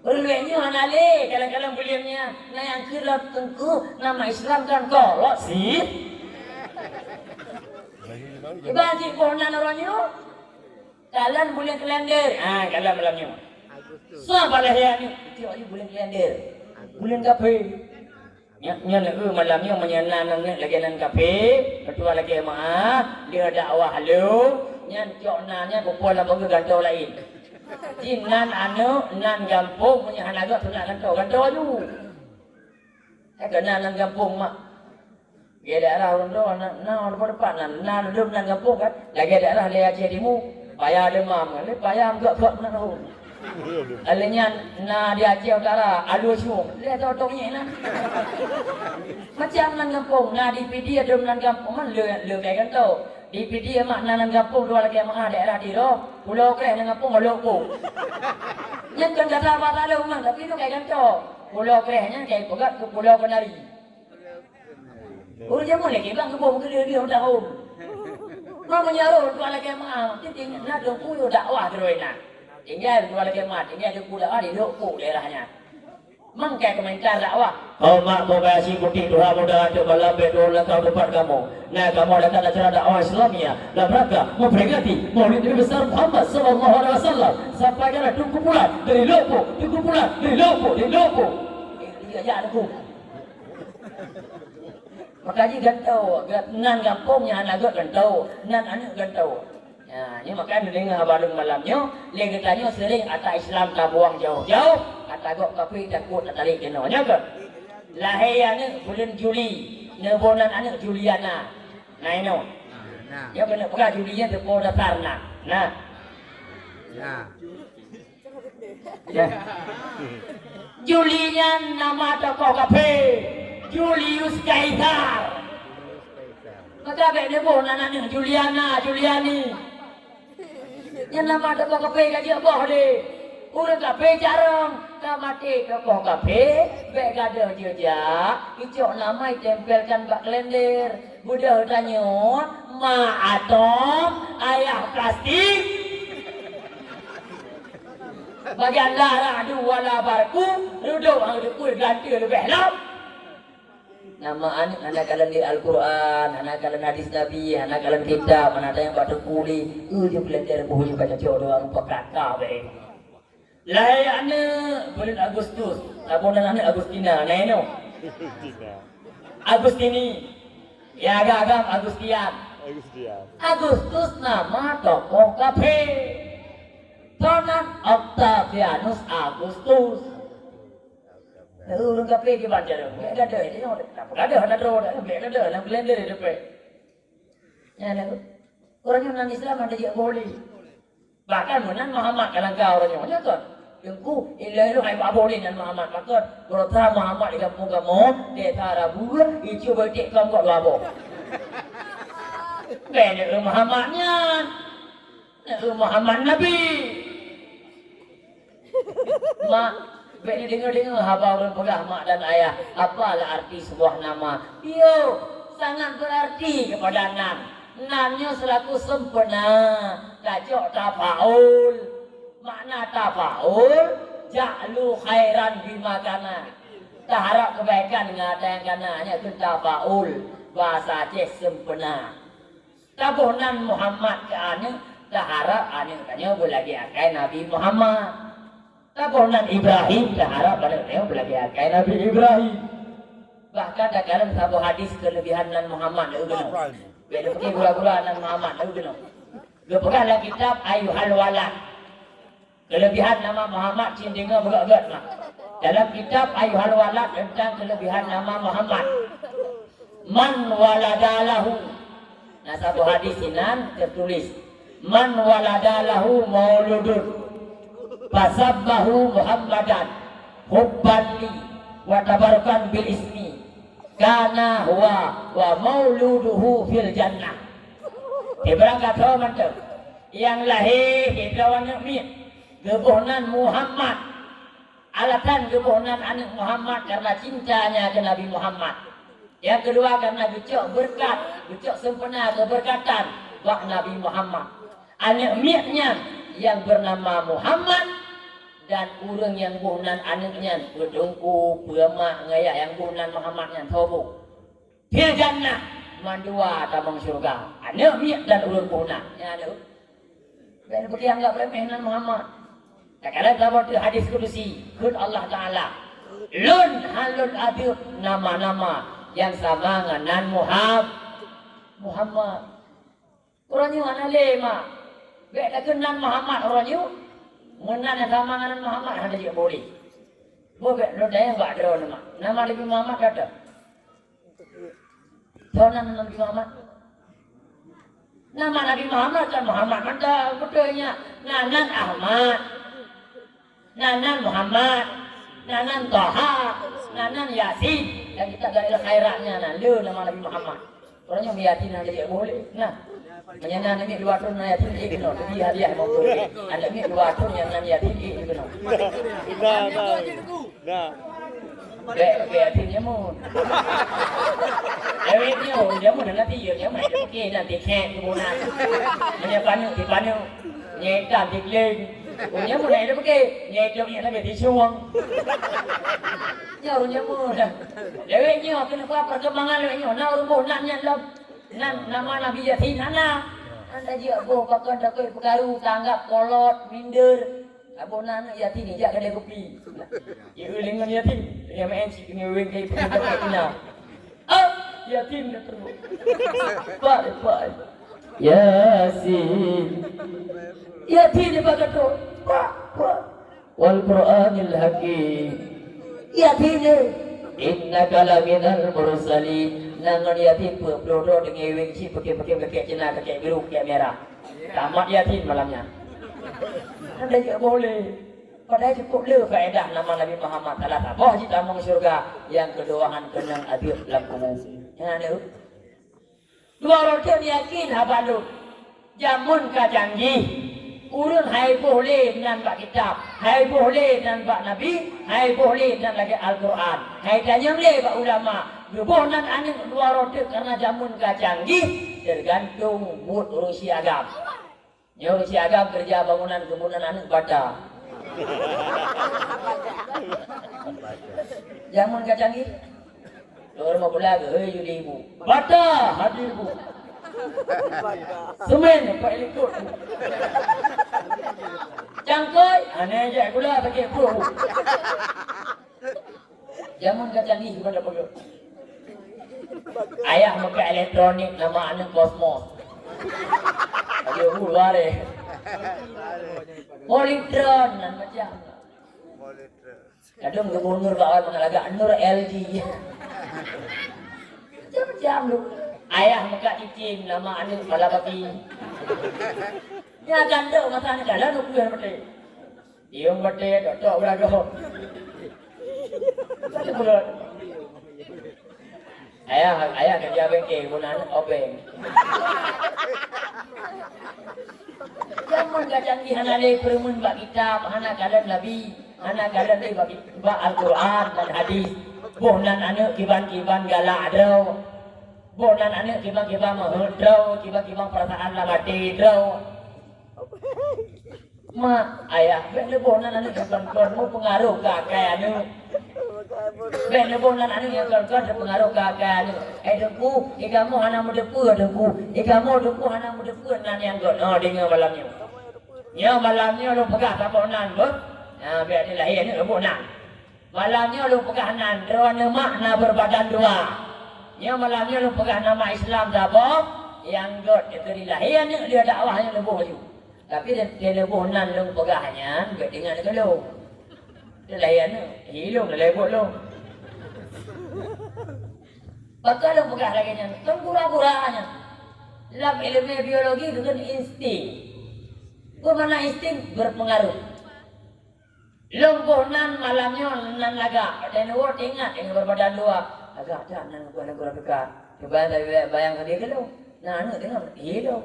Berluanya anale kadang-kadang belinya nah yang kirap tengku nama Islam kan kolot sih. Ibaji konan orangnya. Kalian bulan kalender. Kalian malamnya. Siapa lah yang ni? Tengok ni bulan kalender. Bulan kafe. Nya malamnya menyenan lagi nan kafe. Ketua lagi mak. Dia dakwah halu. Nya tengok nanya kumpul lah bagi gantau lain. Jinan nan gampung punya hanaga tu nak gantau tu. Kena nan gampung mak. Dia daerah orang tu orang depan nan duduk nan gampung kan. Lagi daerah dia Aceh Timur. Payah demam kan. Payah enggak buat nak tahu. Alanya na dia Aceh Utara alu siung. Dia totongnya lah. Macam nan gampung na di PD ada nan gampung man le kayak kan tu. Di PD mak nan gampung dua lagi mak daerah di ro. Pulau Kelang nan gampung pulau ku. Yang kan kata apa tahu man tapi tu kayak kan tu. Pulau Kelangnya kayak pegat ke Pulau Kenari. Orang jamu lagi bang kebom ke dia tahu. Mau menyaruh dua lagi mak. Dia nak dong kuyu dakwah terus nak. Tinggal dua lagi mat, tinggal dia dakwah di loko daerahnya. Mangkai komentar dakwah. Oh mak kau kasih putih doa mudah untuk malam bedol kau depan kamu. Nah kamu datang acara dakwah Islamia dalam rangka memperingati Maulid Nabi besar Muhammad sallallahu alaihi wasallam. Sampai kena tunggu pulang dari loko. Dia ajar aku. Makanya gantau, nan kampungnya anak gantau, nan anak gantau. Ya, ni makan dengar balung malamnya, lagi tanya sering kata Islam tak buang jauh-jauh, kata gok kapi takut tak tarik kenanya ke. Lahirnya bulan Juli, nebonan anak Juliana. Nah ini. Ya kena pegang Juliana tepo datar nak. Nah. Ya. Julian nama tokoh kafe. Julius Caesar. Maka beda pun anak Juliani. Yang nama tokoh kafe kaji apa deh? Urang kafe jarang, kamati tokoh kafe, beda ada jejak, icok nama ditempelkan bak kalender. Budak tanya, ma atom, ayah plastik. Bagian darah dua labarku, duduk angkut ganti lebih lap. Nama anak kalian di Al-Quran, anak kalian hadis Nabi, anak kalian kitab, anak yang batu kuli, dia belajar buku baca jodoh rupa kata be. Lahir anak bulan Agustus, tabunan anak Agustina, nah ini. Agustini, Ya agak Agustian. Agustus nama tokoh kafe. Tonan Octavianus Agustus. Urang kafe ke baca dong. Enggak ada ini. Enggak ada roda. Enggak ada yang blender di depan. Ya lalu. Orang yang non-Islam ada juga boleh. Bahkan menan Muhammad kalau kau orangnya tuan. Yungku ilah hai boleh nan Muhammad makot. Kalau tak Muhammad di kampung kamu, dia tak buat itu berarti kamu kau labo. Beda Muhammadnya. Muhammad Nabi. Mak, beda dengar haba orang pegang mak dan ayah. Apalah arti sebuah nama? Yo, sangat berarti kepada nan. Nannya selaku sempurna, tajok tafaul. Makna tafaul, ja'lu khairan bimakana. Tak harap kebaikan dengan ada yang kananya itu tafaul. Bahasa Aceh sempurna. Tabunan Muhammad ke ane, tak harap ane katanya berlagi akai Nabi Muhammad. Tabunan Ibrahim, tak harap ane berlagi akai Nabi Ibrahim. Bahkan tak kala satu hadis kelebihan nan Muhammad itu benar. Beda pergi gula-gula nan Muhammad itu benar. Dia pegahlah kitab Ayuhal Walad. Kelebihan nama Muhammad cintinga berat-berat lah. Dalam kitab Ayuhal Walad tentang kelebihan nama Muhammad. Man waladalahu. Nah satu hadis inan tertulis. Man waladalahu mauludun. Fasabbahu Muhammadan. Hubban li. Wa tabarkan bil ismi. Kana huwa wa mauluduhu fil jannah. Berangkat tahu mantap. Yang lahir di lawan Nabi gebuhnan Muhammad. Alatan gebuhnan anak Muhammad karena cintanya ke Nabi Muhammad. Yang kedua karena becok berkat, becok sempurna keberkatan wak Nabi Muhammad. Anak miaknya yang bernama Muhammad dan urang yang buhnan anaknya berdungku, bermak, ngayak yang buhnan Muhammadnya tahu. Fil jannah mandua tabang syurga. Anak miak dan urang buhnan. Ya ada. Dan seperti anggap remehan Muhammad. Tak kala dapat hadis kudusi, kun Allah Taala. Lun halun adib nama-nama yang sama dengan Muhammad. Orangnya mana lema? Beda kenan Muhammad orangnya. Menan yang sama dengan Muhammad ada juga boleh. Boleh, lo dah yang tak ada nama. Nama Nabi Muhammad ada. Tahu nama Nabi Muhammad? Nama Nabi Muhammad kan Muhammad mana betulnya? Nanan Ahmad, Nanan Muhammad, Nanan Taha, Nanan Yasin. Dan kita dari khairatnya nanti nama Nabi Muhammad. Orangnya Yasin ada juga boleh. Nah. Menyenang ni dua tahun yang yatim ini kena jadi hadiah mau beli. Ada ni dua tahun yang nan yatim ini kena. Nah. Be yatimnya mu. Yatimnya dia mu nanti dia mai dia pergi nanti kek kemudian. Dia panu nyetam di leng. Dia mu naik dia pergi nyetam ni nak di suang. Dia mu dah. Dia kenapa perkembangan dia nak rumah naknya lah. Nama Nabi Yasin anak. Anda dia boh pakai dakwah perkaru tanggap kolot minder. Abonan Yasin ni jak kada kopi. Ya ulingan Yasin. Ya main si kini wing kai pergi dakwah ina. Yasin dah terus. Pak. Yasin. Yasin dia pakai tu. Pak. Wal Qur'anil Hakim. Yasin innaka laminal mursalin. Nangan yatim pelodor dengan wing si pakai cina pakai biru pakai merah. Tamat yatim malamnya. Anda juga boleh. Padahal cukup le faedah nama Nabi Muhammad taala boh di dalam syurga yang kedoahan kenang adil dalam umum. Ya ada. Dua orang yakin habalu. Jamun ka canggih. Urun hai boleh nan bak kitab, hai boleh nan bak nabi, hai boleh nan lagi Al-Quran. Hai tanya le bak ulama. Boh nan aning dua roti karena jamun ka canggih tergantung mood urus siagam. Ya urus siagam kerja bangunan kemudian aning baca. Jamun ka canggih. Lor mau pulang ke ibu. Baca hadir bu. Semen pak ikut. Cangkoi aneh aja gula pakai pro. Jamun ka canggih pada pegel. Ayah muka elektronik nama anak Cosmos. Ayo keluar deh. Molitron dan macam. Kadang gubernur kawan mengalaga Nur LG. Macam-macam lu. Ayah muka cicing nama anak Malabaki. Ya ganda masa ni jalan aku yang bete. Yang bete tok berago. Ayah kerja bengkel pun anak obeng. Zaman canggih hana le perumun bak kitab, hana kalan nabi, hana kalan le bak Al-Quran dan hadis. Bohnan anak kiban-kiban galak draw. Bohnan anak kiban-kiban mahdraw, kiban-kiban perasaan la mati draw. Ma ayah ben bohnan anak kiban-kiban mau pengaruh ke akai anu. Ben bohnan anak yang kiban pengaruh ke akai anu. Dengku, kamu hana mudepu dengku. Kamu dengku hana mudepu nan yang god. Oh dengar malamnya. Ya malamnya lu pegah kaponan bos. Nah biar dia lahir ni bohnan. Malamnya lu pegah nan derwana makna berbadan dua. Ya malamnya lu pegah nama Islam dah yang god itu lahir ni dia dakwahnya lebih maju. Tapi dia lebih nan lu pegahnya biar dengan kalau. Dia lahir ni hilang dah lebih lu. Bakal lu pegah lagi nya. Kan pura-puranya. Dalam ilmu biologi dengan insting. Bagaimana insting berpengaruh. Lomponan malamnya nan laga. Dan lu ingat yang berbadan dua. Agak tak nan gua dekat. Coba bayangkan dia kalau. Nah anu tengok hilang.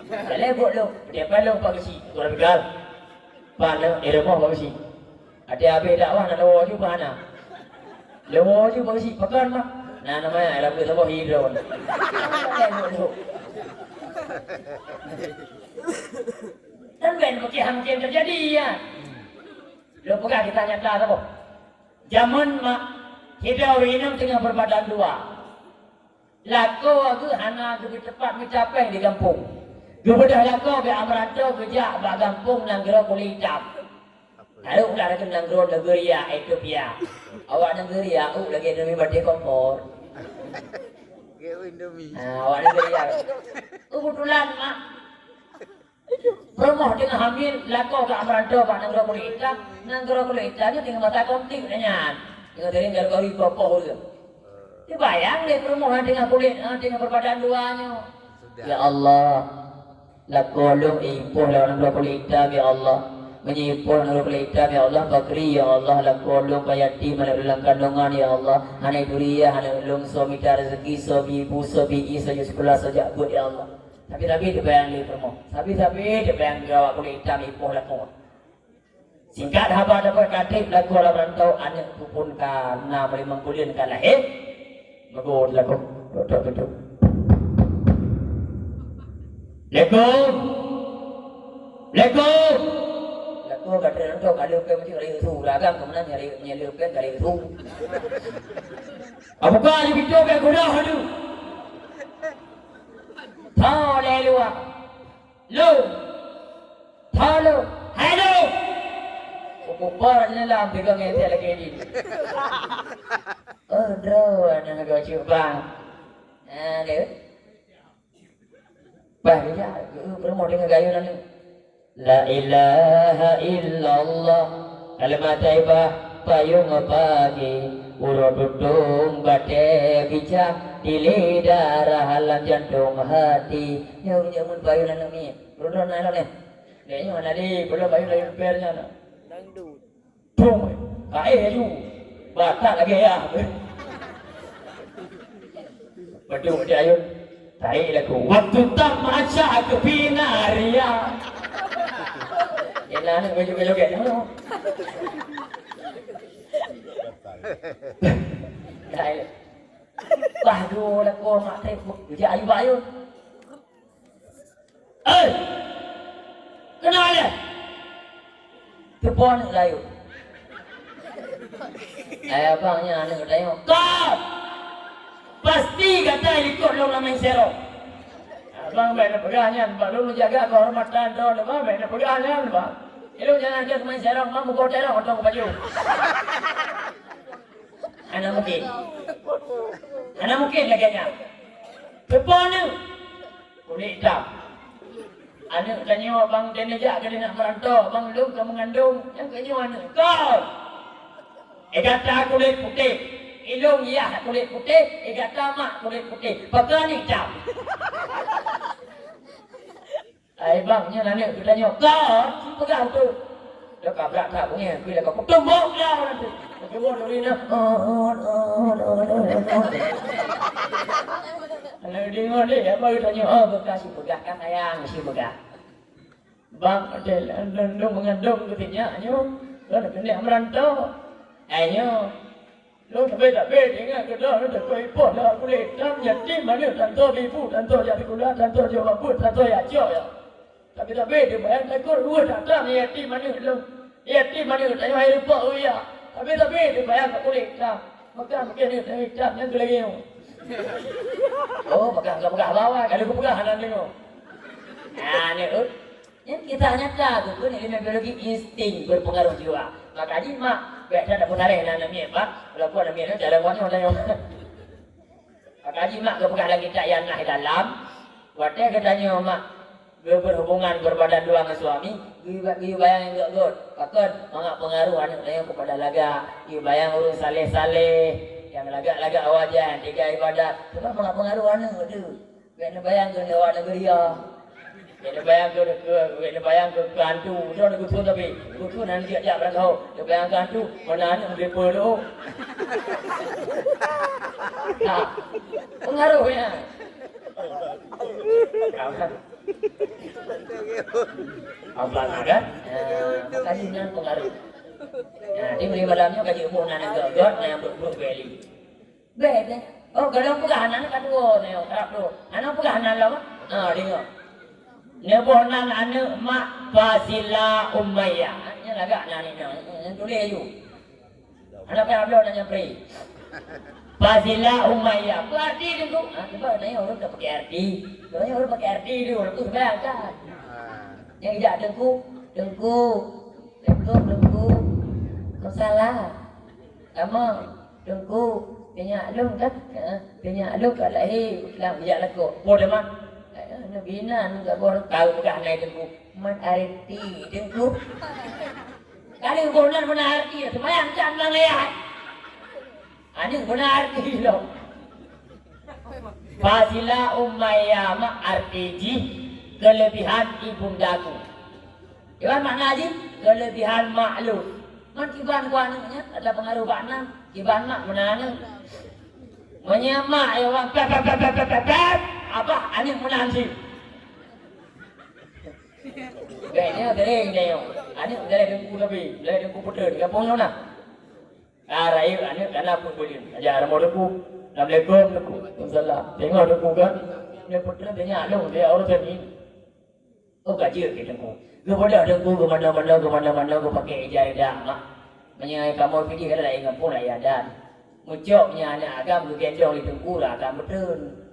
Dah lebih lu. Dia paling pagi gua dekat. Paling iremah pagi. Ada habis dakwah nak lawa juga mana. Lawa juga pagi pakan mah. Nah namanya Arab itu hidron. Dan ben pakai hamkin terjadi ya. Lo pegah kita nyata apa? Zaman mak kita orang tengah berbadan dua. Lako aku hana lebih tepat mencapai di kampung. Gebedah lako be amrantau kerja ba kampung nang gero kulit hitam. Lalu ulah nak nang gero negeri ya Ethiopia. Awak negeri ya aku lagi demi bati kompor. Awak negeri ya. Kebetulan mak Promoh dengan hamil lako ke amrantau pak nang gero kulit hitam. Nang gero kulit hitamnya tinggal mata kontik nanya. Tinggal dari gero popo tu. Dia bayang deh permohonan dengan kulit dengan berbadan duanya. Ya Allah, lakolong impuh lawan kulit hitam ya Allah. Menyimpul nurul kulit hitam ya Allah. Bakri ya Allah, lakolong bayati dalam kandungan ya Allah. Hanai duriya, hanai ulung suami rezeki, suami ibu, suami i, suami sekolah, sejak buat ya Allah. Tapi dia bayang deh permoh. Tapi dia bayang gawat kulit hitam impuh lakon. Singkat haba dapat katib laku dalam rantau anak pun karena melimang kuliah kan lahir. Magod laku, tutup. Lekum. Laku kata rantau kalau ke macam hari itu, ragam kemudian nyari ke hari itu. Apa kali video ke kuda hadu? Thao lelua, Thalo, hello. Kupar ni lah pegang yang lagi ni. Draw anak kau cuba. Dia. Bahagia. Promote dengan gaya ni. La ilaha illallah. Kalimat taibah payung pagi. Urut dudung bate bijak. Di lidah rahalan jantung hati. Nyamun payung ni. Urut nak ni. Dia mana di? Belum payung lagi pernya nak. Tung, kaya tu, batak lagi ya. Betul dia ayun, tahu lagu. Waktu tak macam kepinaria. Enak ni baju kan? Tahu. Bahagia lagu mak tahu kerja ayun. Kenal dia? Tepon layu. Abangnya anak tengok. Kau pasti kata ikut lu main serong. Abang main pegahnya, lu menjaga kehormatan tu, abang main pegahnya, abang. Lu jangan ajak main serong, mamu kau terong atau baju. Anak mungkin lagi nya. Mana? Kulit hitam. Anak tanya abang dia nejak ke dia nak merantau. Abang lu kamu mengandung. Yang kanya mana? Kau. Kata kulit putih. Ilung ya kulit putih. Kata mak kulit putih. Pakai ni hitam. Bangnya nanya kita tanya. Kau. Siapa kau tu? Dia kabrak tak punya. Bila kau tumbuk kau nanti. Tumbuk dulu ni. Kalau dengar dia, baru tanya, oh bekas si begah kan ayang si begah. Bang ada lendung mengandung ketinya, nyo, lo nak kena merantau, nyo, lo tak ingat kita lo tak kau ipot lah kulit, tam yatim mana tanto ibu, tanto jadi kuda, tanto jawab put, tanto ya jauh ya. Tapi tak dia bayang tak kau dua datang yatim mana lo, yatim mana tanya air lupa ya. Tapi dia bayang tak kulit, tam, maka ni tam yang tu lagi. Oh, pegang bawah. Kalau aku pegang hanan tengok. Nah, ni yang kita hanya tahu ni ilmu biologi insting berpengaruh jiwa. Maka ni mak, biasa tak pun tarik anak ni, pak. Kalau aku anak ni jalan wanya tengok. Maka ni mak ke pegang lagi tak yang nak dalam. Waktu kita tanya mak, berhubungan berbadan dua dengan suami, you bayang yang good. Pakon, mak pengaruh anak tengok kepada laga. You bayang urus saleh-saleh. Yang lagak-lagak wajan, tiga ibadat. Sebab pengaruh anak tu. Kena bayang ke awak negeri ya. Kena bayang ke hantu. Dia nak kutu tapi. Kutu nanti dia berang tahu. Dia bayang ke hantu. Mana anak mereka tu. Tak. Pengaruhnya. Kau kan? Abang kan? Makanya pengaruh. Nah, di beri malamnya kaji umur nana gagot na yang berburuk beli. Beda. Oh, kalau pegahanan kan wo ne kerap tu. Anak pegahanan lah. Dengar. Nebonan anak mak Fasila Umayyah. Nya lagak nani tulis ayu. Anak apa belum nanya pri. Fasila Umayyah. Berarti tu. Sebab nanya orang tak pakai arti. Nanya orang pakai arti dulu tu sebenarnya kan. Yang tidak dengku. Kau salah. Kamu tunggu tanya lu kan? Tanya lu kat lahir Islam bijak laku. Boleh mak? Nabinan enggak boleh tahu bukan naik tunggu. Man arti tunggu. Kali benar arti semayang jangan lihat. Ani benar arti lo. Fasila Umayyah mak arti ji kelebihan ibundaku. Iwan makna ji kelebihan maklum. Man kiban ku anaknya ada pengaruh bakna, kiban mak menana. Menyemak ya orang apa anak menanti. Kayaknya dereng dia. Anak dereng dengku lebih, dereng dengku putera kampung mana? Raih anak anak pun boleh. Ajar mau dengku. Assalamualaikum dengku. Waalaikumsalam. Tengok dengku kan. Dia putera dia nyalung dia orang sini. Oh kaji ke dengku. Kepada dengku ke mana-mana ke pakai ijazah dah mak. Menyai kamu pergi ke lain kampung lain dan. Mucoknya anak agam ke gendong di dengku lah agam betul.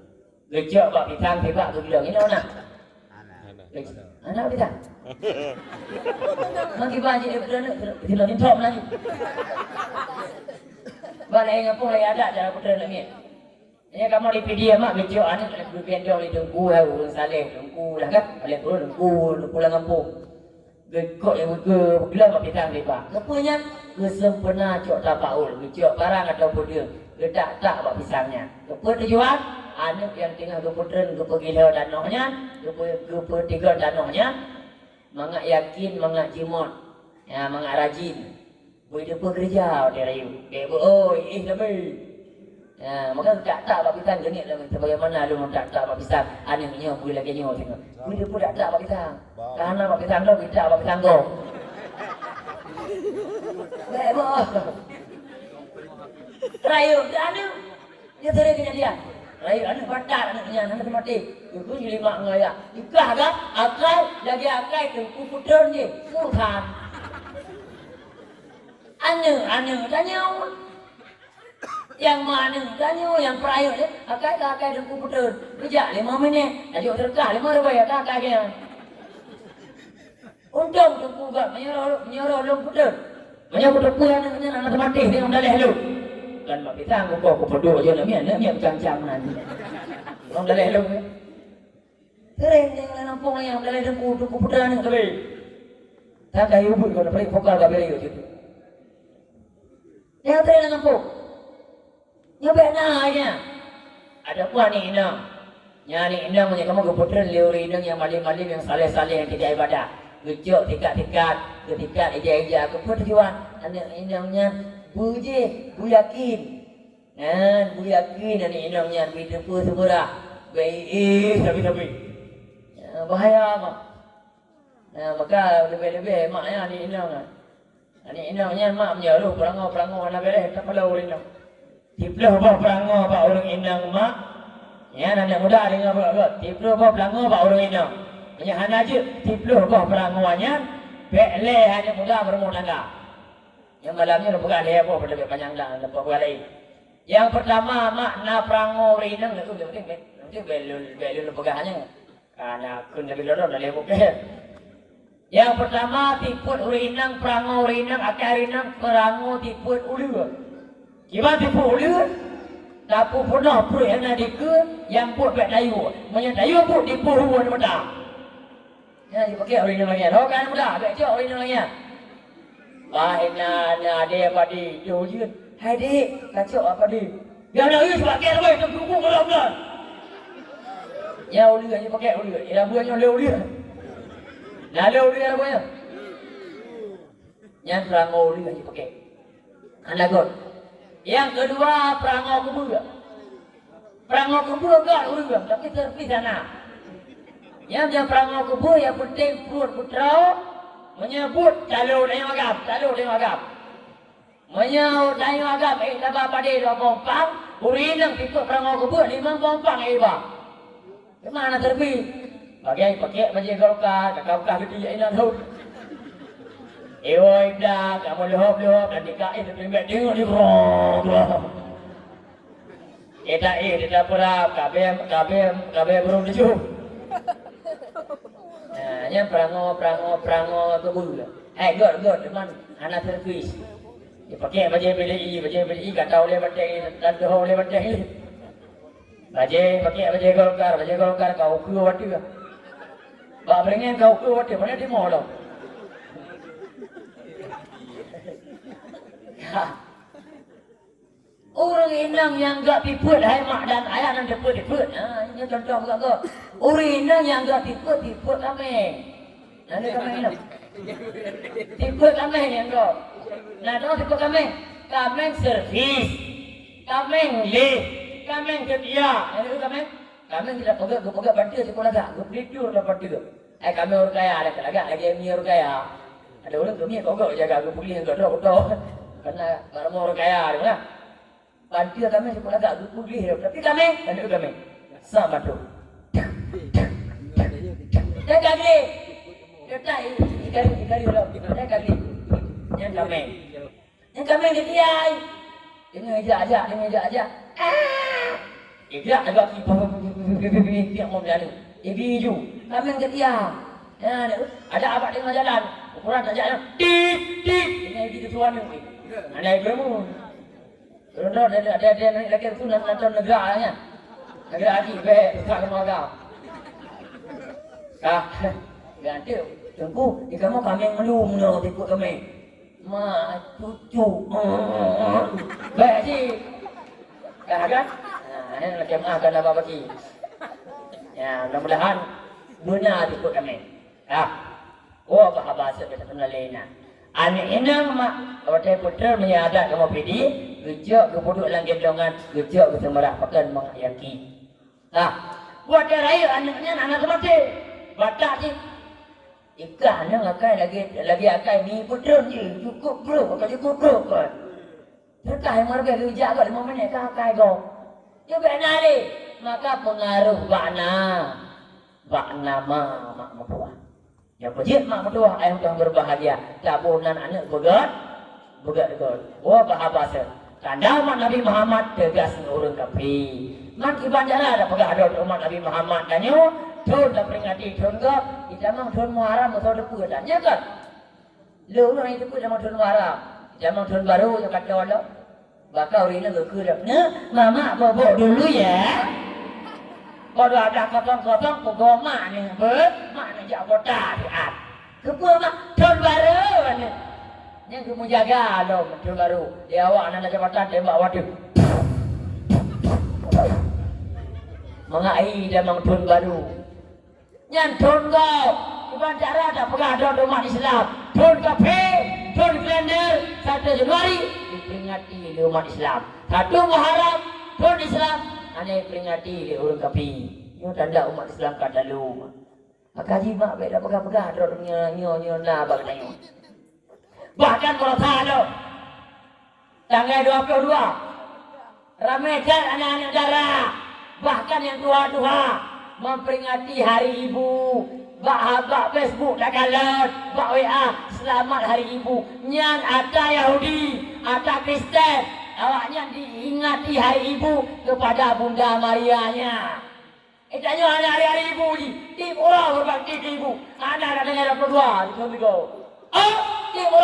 Gejok bak pitang tebak ke bilang ini mana? Anak pitang. Maki baji dia betul tidak tintok lagi. Balik kampung lain ada cara betul lagi. Ini kamu di video mak gejok anak ke gendong di dengku lah urang saleh dengku lah kan. Balik turun dengku pulang kampung. Gekok yang bergelam bak pitang tebak. Kepanya kesempena cok tapaul, gejok barang ataupun dia gedak tak bak pisangnya. Kepa tujuan anak yang tinggal keputren kepegila danohnya, kepetiga danohnya, mangak yakin, mangak jimot, ya mangak rajin. Boleh dia bekerja dia rayu. Dia lebih. Ya, maka tak bak pisang genit lah sebagaimana lu tak bak pisang. Anaknya boleh lagi nyo tengok. Boleh pun tak bak pisang. Karena bak pisang tu kita bak pisang go. Bebo. Rayu anak dia sering kejadian. Rayu anak batar anaknya anak mati. Itu jadi mak ngaya. Ikah kan akal lagi akal tu putra ni murhan. Anak tanya yang mana tanya yang perayu je akai dan putra kerja 5 minit ajuk terkah 5 rupiah kakak dia untung tunggu gak menyuruh long putra punya anak mati dia dah lu kan mak kita aku berdua aja nak macam nanti. Orang dah lelong ni. Keren yang nampung yang dah lelong duku putra ni kali. Tak kayu pun kau dapat fokal kau beri gitu. Yang keren nampung. Yang benar aja. Ada apa ni inang? Yang ni inang punya kamu ke putra liuri inang yang malim-malim yang saleh-saleh yang tidak ibadah. Gejok tikat-tikat, ketikat ija-ija ke perjuan. Anak inangnya buje, bu yakin. Bu yakin anak inangnya bida pun semurah. Baik, tapi. Bahaya mak. Maka lebih-lebih maknya anak inang. Anak inangnya mak menyeru perangau anak beres tak perlu inang. Tiplah apa perangau apa orang inang mak. Ya anak muda dengar apa? Tiplah apa perangau apa orang inang. Hanya hana je tipluh bah perangauannya pele hanya muda berumur tangga. Yang malamnya lu bukan dia apa lebih panjang dah lepas kali. Yang pertama makna perangau rinang itu nanti belul pegangannya. Karena kun lebih lorong dah lebih ke. Yang pertama tiput rinang perangau rinang akar rinang perangau tiput ulu. Gimana tiput ulu? Tapu pernah pru yang ada yang buat bek dayu. Menyendayu pun tipu huan muda. Ya, dipakai original lagi. Tahu kan muda, baca original lagi. Bahina dia padi, jujur. Hai dik, kacau apa dik? Dia nak use pakai apa? Itu kuku kalau bukan. Ya uli aja pakai uli. Ila buahnya uli. Nah uli apa buahnya? Yang perangau uli aja pakai. Anda god. Yang kedua perangau kubur. Perangau kubur enggak uli, tapi terpi sana. Yang dia perangau kubur yang penting perut putra menyebut calon dari magam. Menyebut dari magam dapat pada 2 pompang, urinang ikut perangau kubur 5 pompang bang. Di mana terbi? Pakai macam golkar, kakak kecil ini tu. Ewoi dah, kamu lehop dan dikain terlibat tengok di bawah. Kita pura kabeh burung dicu. Yang perangau kebul. God, teman, anak servis. Dia pakai baju BDI, kata oleh batai dan doh oleh batai. Pakai baju golkar kau ku wati. Ba berengen kau ku wati mana di mall. Orang inang yang enggak piput, hai mak dan ayah nan piput. Ini contoh bukan kau. Orang inang yang enggak piput kami. Nanti kami inang. Piput kami yang kau. Nah, tahu piput kami? Kami servis, kami lift, kami ketia. Ini kami. Kami tidak pegang bantu sekolah tak. Guplitur lah bantu. Kami orang kaya ada lagi ni orang kaya. Ada orang kami kau jaga gupli yang kau tahu. Karena orang kaya ada mana? Bantu kami sekolah tak gupli, tapi kami sama tu. Jaga ni. Kita ikari ulang. Jaga ni. Yang kami ketia. Dengan aja. Ikrak agak yang mau berjalan. Biju. Kami yang ketia. Ada apa dengan jalan? Ukuran tak jalan. Tik. Dengan biju tuan ni. Ada ilmu. Kalau ada lagi tu nonton negara lagi baik tak lembaga. Ganti tunggu di kamu kami yang melum no ikut kami. Cucu. Baik sih. Kan? Ini lagi akan apa bagi. Ya, mudah-mudahan benar ikut kami. Bahasa kita penalena. Anak inang mak, kalau putra menyadar kamu pedi, gejok ke puduk lang gendongan, gejok ke semerah pakan mengyaki. Buat dia raya anaknya anak mati, batak sih. Ikan yang akai lagi akai ni putra je, cukup bro, kalau cukup bro kan. Terkah yang marga kerja kat 5 minit akai kau. Dia benar ni, maka pengaruh bakna mak mertua. Yang pejit mak mertua ayam tuan berbahagia. Tabunan anak begat. Bahasa. Tanda umat Nabi Muhammad tegas ngurung kapi. Mak iban jalan ada pegah ada umat Nabi Muhammad danyo. Thun dah peringati thun ke. Jamang thun Muharram atau depu dannya kan. Lu orang itu pun jamang thun Muharram. Jamang thun baru yang kata Allah. Bakal ini berkurangnya, mama bobo dulu ya. Kalau ada kotong-kotong, pegoma nih, mana jauh tariat. Kepala tahun baru nih, yang kamu jaga dong tahun baru. Ya awak anak jabatan tembak waduh. Mengai damang tahun baru. Yang tahun kau, bandara ada pengadaan umat Islam. Tahun kafe, tahun kalender 1 Januari. Diperingati di umat Islam. 1 Muharram tahun Islam ane peringati di urang kapi. Yo tanda umat Islam kada lu. Akaji mak beda pegang-pegang dorongnya nyo na bagna. Bahkan kalau tado tanggal 22 ramaikan anak-anak darah. Bahkan yang tua-tua memperingati hari ibu. Bak Facebook dah kalut, bak WA selamat hari ibu. Nyan ada Yahudi, ada Kristen, awaknya diingati hari ibu kepada Bunda Marianya. Itanya hari ibu ni, tim orang berbakti ke ibu. Anak ada dengar apa dua, itu Oh, tim orang